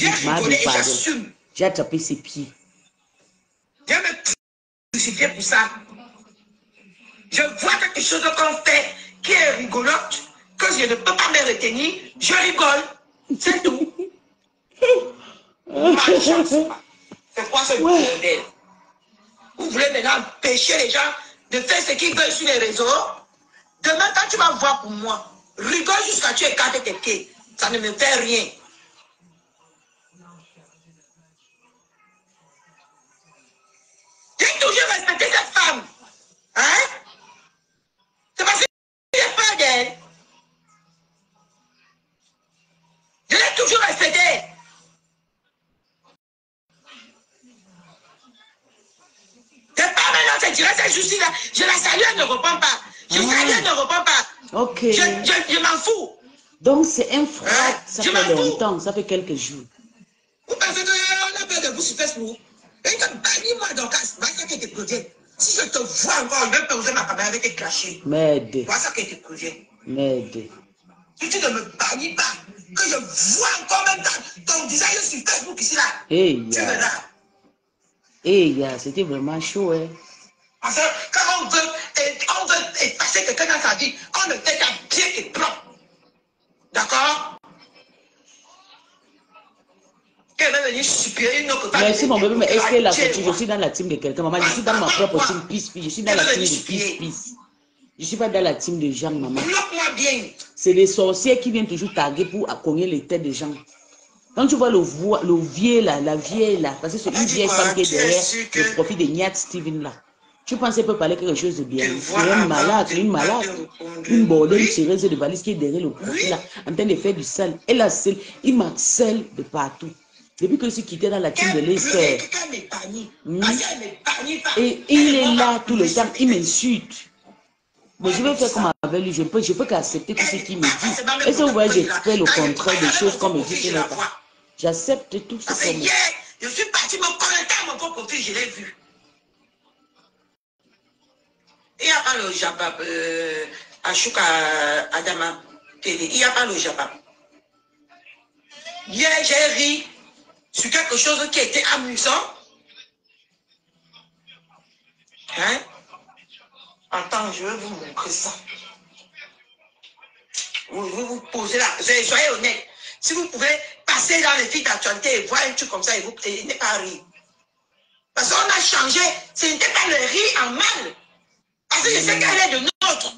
J'ai attrapé ses pieds.
Je vais me crucifier pour ça. Je vois quelque chose qu'on fait qui est rigolote, que je ne peux pas me retenir. Je rigole. C'est tout. C'est quoi ce bordel? Vous voulez maintenant empêcher les gens de faire ce qu'ils veulent sur les réseaux? Demain, quand tu vas voir pour moi, rigole jusqu'à ce que tu écartes tes pieds. Ça ne me fait rien. J'ai toujours respecté cette femme. Hein? C'est parce que j'ai peur d'elle. Je l'ai toujours respectée. C'est pas maintenant, c'est direct, c'est juste là. Je la salue, elle ne répond pas. Je salue, elle ne répond pas.
Ok.
Je m'en fous.
Donc c'est un frère,
Hein?
ça fait longtemps, ça fait quelques jours.
Vous pensez qu'on a peur de vous sur Facebook? Et que bannis-moi donc, voilà ça qui te projette. Si je te vois encore, je vais poser ma caméra avec tes clashés.
Merde.
Voilà ça qui te projette.
Merde.
Si tu ne me bannis pas, que je vois encore même ton design sur Facebook ici là.
Hey,
Tu verras.
Hey, c'était vraiment chaud, hein.
Parce que quand on veut effacer quelqu'un dans sa vie, on ne fait qu'à bien et propre. D'accord? Qu'elle va venir supplier une autre femme.
Merci mon bébé, mais est-ce qu'elle a sorti? Je suis dans la team de quelqu'un. Maman, je suis dans ma propre team Peace. Je suis dans la team de Peace. Je ne suis pas dans la team de gens, maman.
Bloque-moi bien.
C'est les sorciers qui viennent toujours taguer pour cogner les têtes des gens. Quand tu vois le vieux là, la vieille là, parce que c'est une vieille femme qui est derrière le profil de Niat Steven là. Tu penses qu'elle peut parler quelque chose de bien? C'est un malade, une bordelle tireuse de valise qui est derrière le profil là, en train de faire du sale. Elle harcèle, il m'harcèle de partout. Depuis que je suis quitté dans la team de l'Esther. Et il est là tout le temps, il m'insulte. Mais je vais faire comme avec lui, je peux qu'accepter tout ce qu'il me dit. Et si vous voyez, j'exprime le contraire des choses qu'on me dit sur le temps. J'accepte tout ce qu'on me dit.
Je suis parti me connecter à mon propre profil, je l'ai vu. Il n'y a pas le Jabba, Ashuka Adama, il n'y a pas le Jabba. Hier, j'ai ri sur quelque chose qui était amusant. Hein? Attends, je vais vous montrer ça. Vous posez là, soyez honnête. Si vous pouvez passer dans les fils d'actualité et voir un truc comme ça, et n'est pas rire. Parce qu'on a changé. Ce n'était pas le riz en mal. Parce que je sais qu'elle est de nôtre.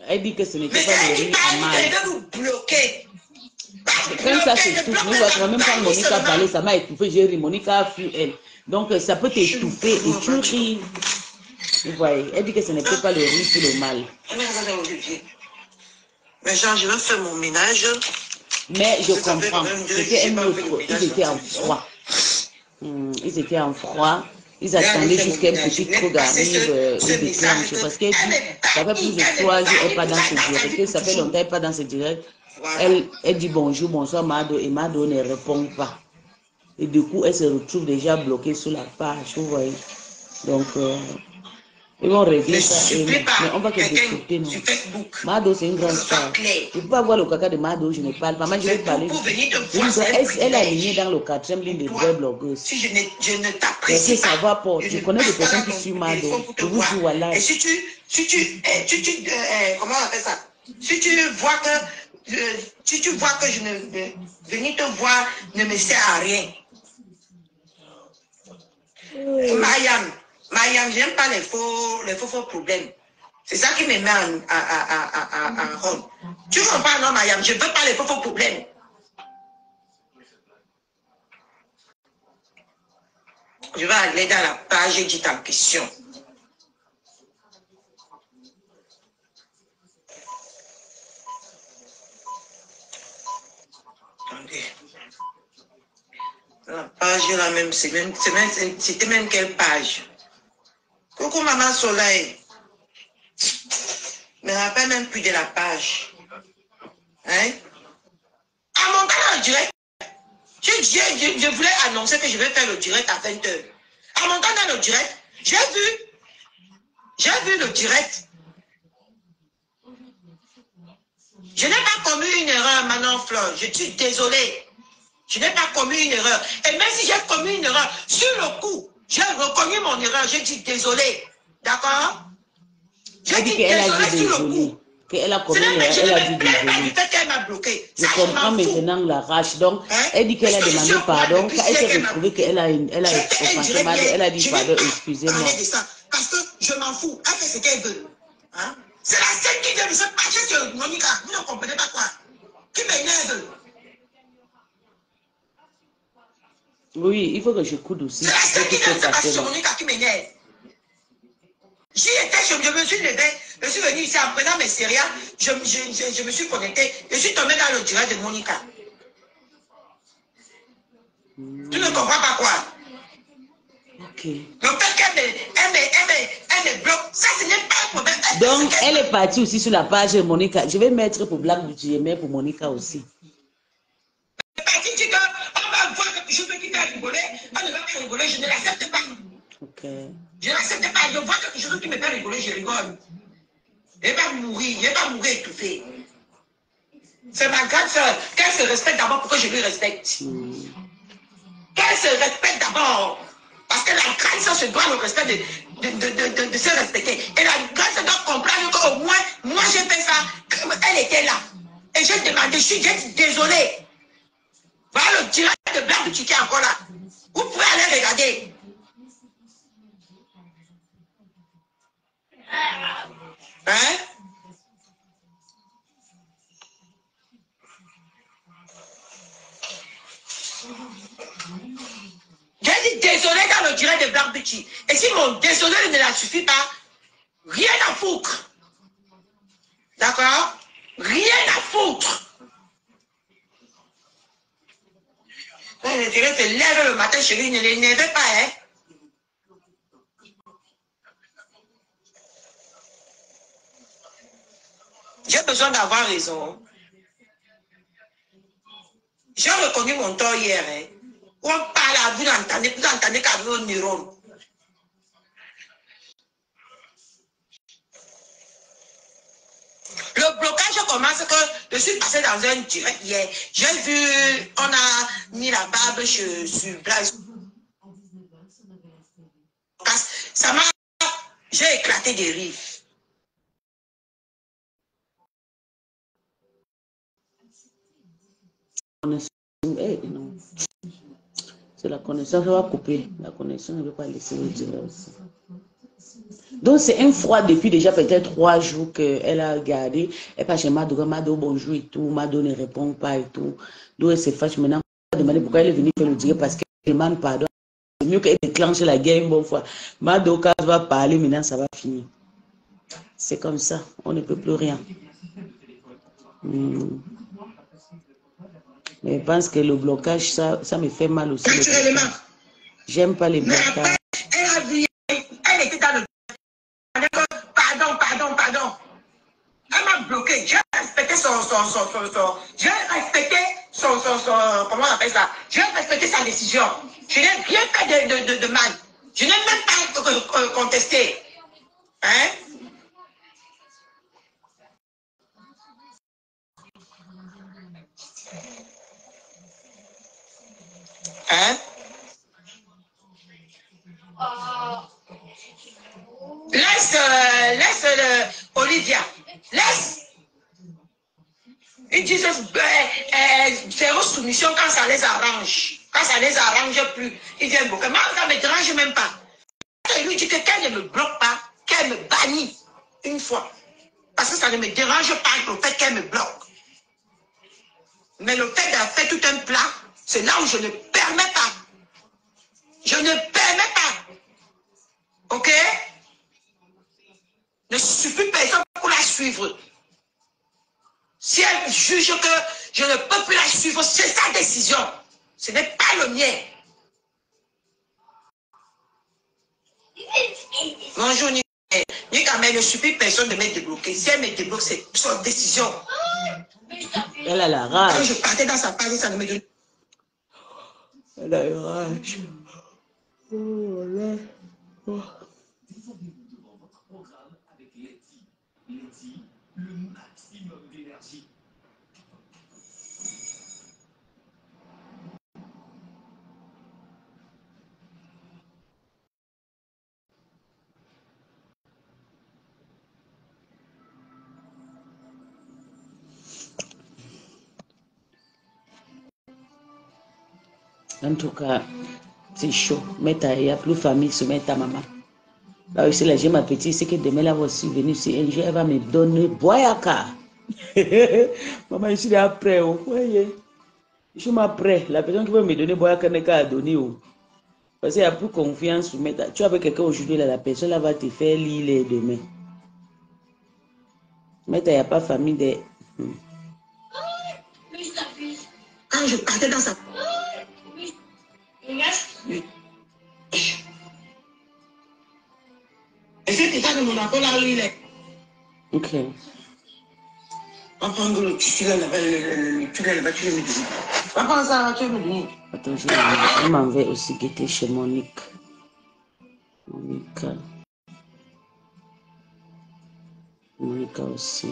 Elle dit que ce n'était
Mais
pas le
elle dit
riz
pas,
en
elle
mal.
veut nous bloquer.
Quand ça s'étouffe, nous voyons même quand Monica parlait, ça m'a étouffé. J'ai ri, Monica a fui elle. Donc ça peut t'étouffer et tu ris. Vous voyez, elle dit que ce n'était pas le riz qui le mal.
Mais genre, je vais faire mon ménage.
Mais je comprends. C'était un autre. Ils étaient en froid. Ils étaient en froid. Ils attendaient jusqu'à un petit trou arrive et déclenche. Parce qu'elle dit, ça fait plus de 3 jours, elle n'est pas dans ce direct. Ça fait longtemps qu'elle n'est pas dans ce direct. Elle dit bonjour, bonsoir, Mado. Et Mado ne répond pas. Et du coup, elle se retrouve déjà bloquée sur la page. Vous voyez. Donc, ils vont régler ça. Mais on va que décrypter, non. Mado, c'est une grande star. Je ne peux pas voir le caca de Mado, je ne parle pas. Moi, je vais parler. Elle est alignée dans le 4e ligne des vraies blogueuses.
Si je ne
t'apprécie pas, ça va pas. Je connais des personnes qui suivent Mado. Je vous dis, voilà.
Et si comment on appelle ça? Si tu vois que je ne venir te voir ne me sert à rien. Mayam, j'aime pas les faux problèmes. C'est ça qui me met en rôle. Tu comprends, non, Mayam? Je veux pas les faux problèmes. Je vais aller dans la page dite en question. Attendez. La page là même, c'était même quelle page? Coucou Maman Soleil. Je ne me rappelle même plus de la page. Hein? À mon temps, le direct. Je voulais annoncer que je vais faire le direct à 20h. À mon temps, dans le direct, j'ai vu le direct. Je n'ai pas commis une erreur, Manon Fleur. Je suis désolée. Je n'ai pas commis une erreur. Et même si j'ai commis une erreur, sur le coup, j'ai reconnu mon erreur. J'ai dit désolé. D'accord? J'ai dit désolé sur le coup.
Elle a commis l'erreur, elle a dit désolé. Je comprends maintenant la rage. Donc, elle dit qu'elle a demandé pardon. Quand elle s'est retrouvée qu'elle a offensé Mado, elle a dit pardon, excusez-moi.
Parce que je m'en fous. Elle fait ce qu'elle veut. Hein? C'est la scène qui vient de se passer sur Monica. Vous ne comprenez pas quoi? Qui m'énerve.
Oui, il faut que j'écoute aussi.
C'est la scène qui vient de se passer sur Monica qui m'énerve. J'y étais, je me suis levé, je suis venu ici en prenant mes céréales, je me suis connecté, je suis tombé dans le direct de Monica. Tu ne comprends pas quoi?
Ok.
Le fait qu'elle me bloque, ça ce n'est pas un problème.
Donc, elle est partie aussi sur la page de Monica. Je vais mettre pour Black Beauty, mais pour Monica aussi.
Elle est partie, dit qu'on va voir quelque chose qui va rigoler, on ne va pas rigoler, je ne l'accepte pas.
Ok.
Je n'accepte pas, je vois quelque chose qui me fait rigoler, je rigole. Il va mourir étouffé. C'est ma grande soeur, qu'elle se respecte d'abord pour que je lui respecte. Qu'elle se respecte d'abord. Parce que la grande soeur se doit le respect de se respecter. Et la grande soeur doit comprendre qu'au moins, moi j'ai fait ça, elle était là. Et j'ai demandé, je suis désolée. Voilà le direct de Black Beauty qui est encore là. Vous pouvez aller regarder. Hein? J'ai dit désolé dans le direct de Black Beauty. Et si mon désolé ne la suffit pas, rien à foutre. D'accord? Rien à foutre. Je dirais que lève le matin, chérie, ne l'énervez pas, hein? J'ai besoin d'avoir raison. J'ai reconnu mon tort hier, hein? On parle à vous entendez qu'à vos neurones. Le blocage commence que je suis passé dans un direct hier. J'ai vu, on a mis la barbe sur Blaise. Ça m'a... J'ai éclaté des rires.
C'est la connexion qui va couper. La connexion ne veut pas laisser le dire aussi. Donc, c'est un froid depuis déjà peut-être 3 jours qu'elle a regardé. Et pas chez Mado, Mado bonjour et tout. Mado ne répond pas et tout. Donc, elle se fâche maintenant. Elle va demander pourquoi elle est venue faire le dire parce qu'elle demande pardon. C'est mieux qu'elle déclenche la guerre une bonne fois. Mado, quand elle va parler, maintenant, ça va finir. C'est comme ça. On ne peut plus rien. Mais je pense que le blocage, ça me fait mal aussi.
Naturellement.
J'aime pas les blocages.
Elle était dans le... Pardon. Elle m'a bloqué. J'ai respecté j'ai respecté comment on appelle ça? J'ai respecté sa décision. Je n'ai rien fait de mal. Je n'ai même pas contesté. Hein? Hein? Laisse Olivia. Laisse. Ils disent faire soumission quand ça les arrange. Quand ça les arrange plus, ils viennent bloquer. Moi, ça ne me dérange même pas. Il lui dit que qu'elle ne me bloque pas, qu'elle me bannit une fois. Parce que ça ne me dérange pas le fait qu'elle me bloque. Mais le fait d'avoir fait tout un plat, c'est là où je ne permets pas. Je ne permets pas. Ok? Ne suffit personne pour la suivre. Si elle juge que je ne peux plus la suivre, c'est sa décision. Ce n'est pas le mien. Bonjour, Nika, mais ne suffit personne de me débloquer. Si elle me débloque, c'est son décision.
Elle a la rage.
Quand je partais dans sa page, ça ne me donnait.
Elle a la rage. Oh là. Oh. En tout cas, c'est chaud. Mais il n'y a plus de famille, se met ta maman. Là aussi, là, j'ai ma petite, c'est que demain, là, voici venue, c'est un jour, elle va me donner boyaka. Maman, je suis là après, oh. Voyez. Je suis après. La personne qui va me donner boyaka n'est qu'à donner, oh. Parce qu'il n'y a plus confiance. Tu es avec quelqu'un aujourd'hui, là, la personne là va te faire lire demain. Mais il n'y a pas famille de...
Quand je partais dans sa... Et c'est l'état de mon enfant là où il est.
Ok.
On va prendre le tunnel là-bas, tu vas me dire. On va prendre ça, tu vas me dire.
Attends, je m'en vais aussi guetter chez Monique. Monica aussi.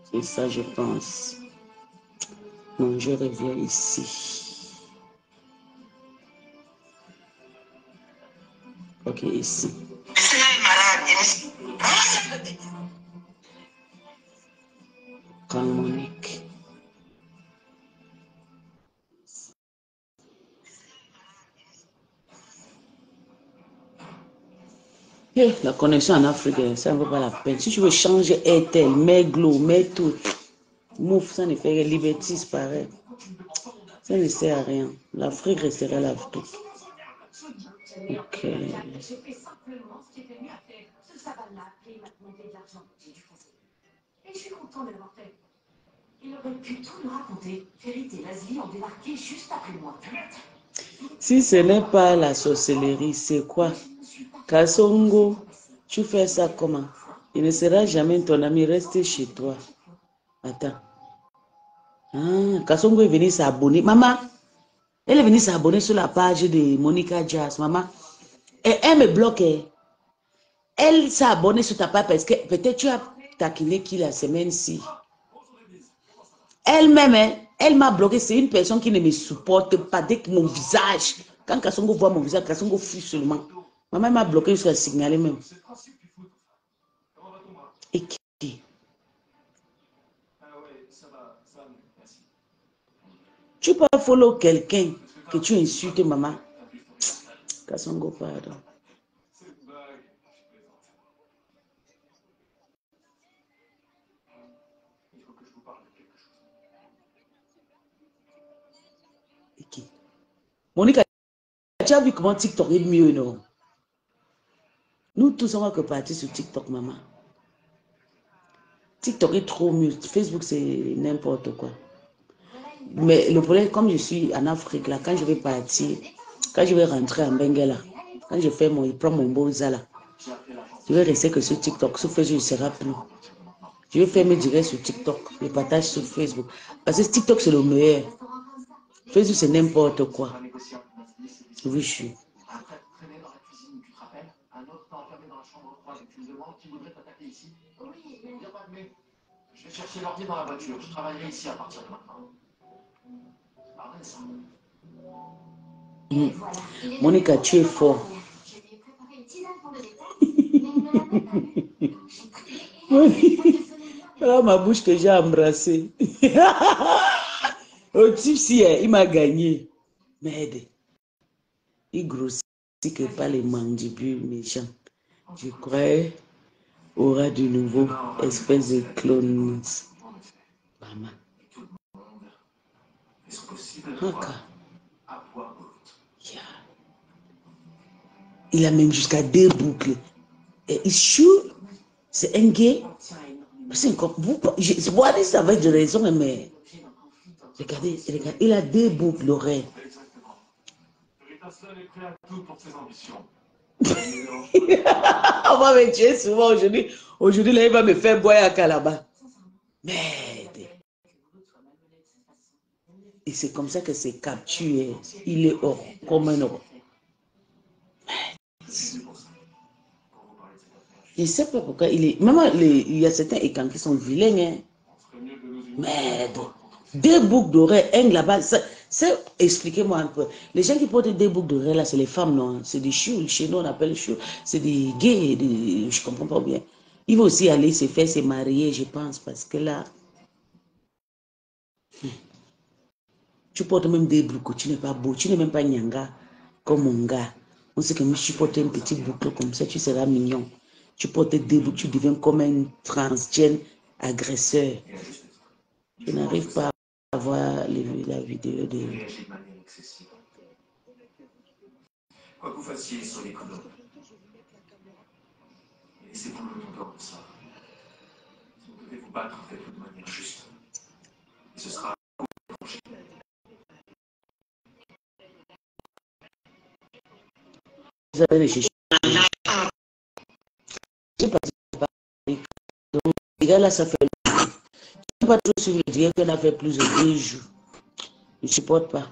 C'est ça, je pense. Non, je reviens ici. Ok, ici. Quand Monique. La connexion en Afrique, ça ne vaut pas la peine. Si tu veux changer Airtel, mets Glo, mets tout. Move, ça ne fait rien. Liberty, c'est pareil. Ça ne sert à rien. L'Afrique restera là tout. Ok.
Et je suis content de l'avoir fait. Il aurait pu tout nous raconter. Ferit et Lazli ont débarqué juste après moi.
Si ce n'est pas la sorcellerie, c'est quoi? Kasongo, tu fais ça comment? Il ne sera jamais ton ami, reste chez toi. Attends. Ah, Kasongo est venu s'abonner. Maman, elle est venue s'abonner sur la page de Monica Jazz, maman. Et elle me bloque. Elle s'est abonnée sur ta page parce que peut-être tu as taquiné qui la semaine-ci. Elle-même, elle m'a bloqué. C'est une personne qui ne me supporte pas dès que mon visage. Quand Kasongo voit mon visage, Kasongo fuit seulement. Maman m'a bloqué jusqu'à signaler même. Et qui? Tu peux follow quelqu'un que tu insultes, maman. Kassongo, pardon. Okay. Monica, tu as vu comment TikTok est mieux, non? Nous tous, on va que partir sur TikTok, maman. TikTok est trop mieux. Facebook, c'est n'importe quoi. Mais le problème, comme je suis en Afrique, là, quand je vais partir, quand je vais rentrer en Benguela, quand je fais mon, prends mon boza là, je vais rester que sur TikTok. Sur Facebook, je ne serai plus. Je vais faire mes directs sur TikTok, les partages sur Facebook. Parce que TikTok, c'est le meilleur. Facebook, c'est n'importe quoi. Oui, je suis.
Après, traîner dans la cuisine, tu te rappelles? Un autre t'a enfermé dans la chambre froide et tu me demandes qui voudrait t'attaquer ici?
Oui,
Il n'y a pas de mais. Je vais chercher l'ordi dans la voiture. Je travaillerai ici à partir de maintenant. C'est pas vrai, ça.
Monica, tu es fort.
je lui ai préparé une tisane pour le détendre, mais il ne l'a même pas bu. J'ai crié.
Ah, ma bouche que j'ai embrassée. Au type, si il m'a gagné. Merde. Il grossit que pas les mandibules méchants. Je crois aura de nouveau espèce de clones. Maman.
Est-ce possible
Okay.
à voix haute?
Yeah. Il a même jusqu'à 2 boucles. Et il chou, c'est un gay. C'est encore vous. Je vois ça avec de raison, mais regardez, regardez, il a 2 boucles d'oreilles.
Exactement. Rita Sloan est prêt à tout pour ses ambitions.
On va me tuer souvent aujourd'hui. Aujourd'hui, là, il va me faire boire à Calabar. Merde. Et c'est comme ça que c'est capturé. Il est hors, comme un or. Je ne sais pas pourquoi il est. Même il y a certains écans qui sont vilains. Hein. Merde. 2 boucles d'oreilles, un là-bas. Expliquez-moi un peu. Les gens qui portent 2 boucles d'oreilles, là, c'est les femmes, non? C'est des choux. Chez nous, on appelle choux. C'est des gays. Je ne comprends pas bien. Il va aussi aller se faire se marier, je pense, parce que là. Tu portes même 2 boucles, tu n'es pas beau, tu n'es même pas nyanga comme mon gars. On sait que moi, tu portes une petite boucle comme ça, tu seras mignon. Tu portes 2 boucles, tu deviens comme un transgène agresseur. Je n'arrive pas à voir la vidéo de...
Réagis de manière excessive. Quoi que vous fassiez, soyez économe. Et laissez-vous le temps pour ça. Si vous devez vous battre, faites-le de manière juste. Et ce sera
Vous avez réfléchi. Je pas donc, les gars là, ça fait... Je ne sais pas trop suivre le direct, qu'on a fait plus de 2 jours. Je ne supporte pas.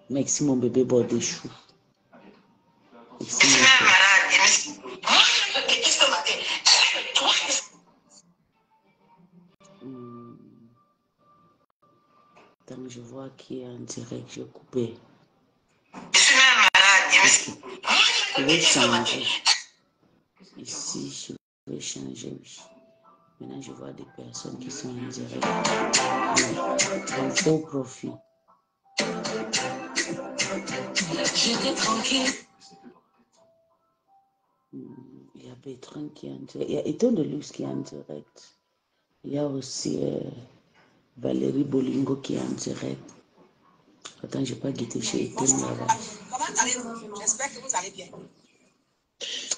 Merci mon bébé bord des choux. Merci mon bébé.
Qu'est-ce que m'a dit?
Tant que je vois qui est en direct, je vais couper.
Je suis même malade.
Je vais changer. Ici, je vais changer. Maintenant, je vois des personnes qui sont en direct. Un faux profil.
J'étais tranquille.
Il y a Bertrand qui est en direct. Il y a Eton de Luxe qui est en direct. Il y a aussi Valérie Bolingo qui est en direct. Attends, je n'ai pas guetté chez Eton là-bas.
Comment allez-vous? J'espère que vous allez bien.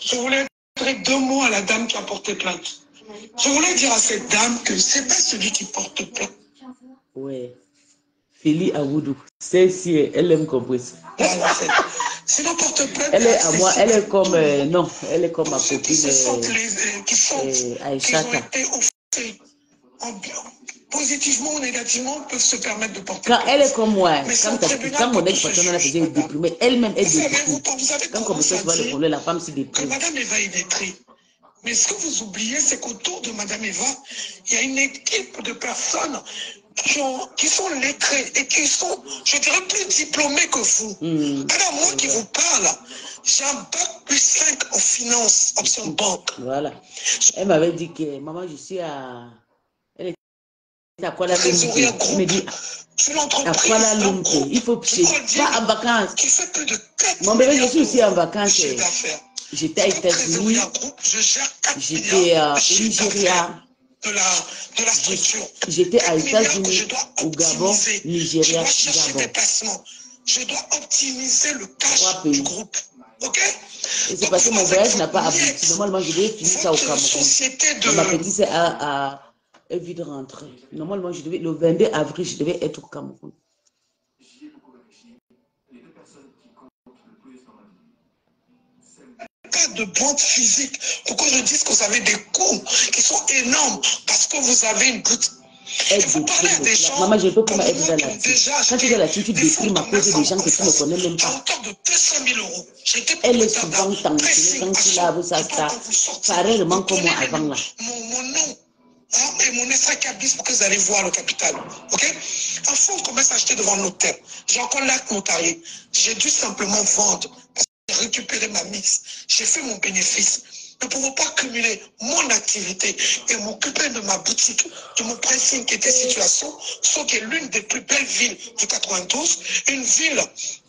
Je voulais dire 2 mots à la dame qui a porté plainte. Je voulais dire à cette dame que ce n'est pas celui qui porte plainte.
Ouais. Félie Awoudou. Celle-ci, elle aime compresse.
C'est la porte plainte.
Elle est à moi, elle est comme... non, elle est comme ma
Ceux qui se
copine
sentent qui ont été offensés positivement ou négativement peuvent se permettre de porter
Quand
plainte.
elle est comme moi,
Mais
quand mon ex-patronne elle faisait déprimée, elle-même est
vous
déprimée.
avez
Quand comme ça, tu vois le problème, la femme se
que
déprime.
Madame Eva est détruite. Mais ce que vous oubliez, c'est qu'autour de Madame Eva, il y a une équipe de personnes qui sont lettrés et qui sont, je dirais, plus diplômés que vous. Alors, moi qui vous parle, j'ai un bac plus 5 en finance, option banque.
Voilà. Elle m'avait dit que, maman, je suis à... Elle était à Kuala Lumpur. Elle me dit, à Kuala Lumpur. Il faut pas en vacances.
Qui fait plus de 4
mon bébé, je suis aussi en vacances.
J'étais
aux États-Unis. J'étais au Nigeria.
De la structure.
J'étais aux États-Unis, au Gabon, Nigeria,
Gabon. Je dois optimiser le cash du groupe. Ok?
Et c'est parce que mon voyage n'a pas abouti. Normalement, je devais finir ça au Cameroun. Ma petite c'est elle vient de rentrer. Normalement, je devais, le 22 avril, je devais être au Cameroun.
De vente physique. Pourquoi je dis que vous avez des coûts qui sont énormes? Parce que vous avez une boutique. Et vous parlez à des gens.
Maman, je ne peux pas être dans la team. Quand tu es dans la team, tu déprimes à cause des gens que tu ne connais même pas.
À hauteur de 200 000 euros.
Elle est souvent tentée quand tu laves ça, pareillement comme moi avant là.
Mon nom et mon estracabis pour que vous allez voir le capital. Ok? Un fonds commence à acheter devant le notaire. J'ai encore l'acte notarié. J'ai dû simplement vendre. J'ai récupéré ma mise, j'ai fait mon bénéfice. Ne pouvons pas cumuler mon activité et m'occuper de ma boutique, de mon pressing qui était situé à Sceaux, qui est l'une des plus belles villes du 92, une ville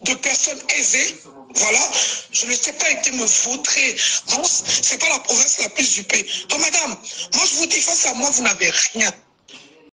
de personnes aisées. Voilà, je ne sais pas été me vautrer. C'est pas la province la plus huppée. Donc madame, moi je vous dis, face à moi, vous n'avez rien.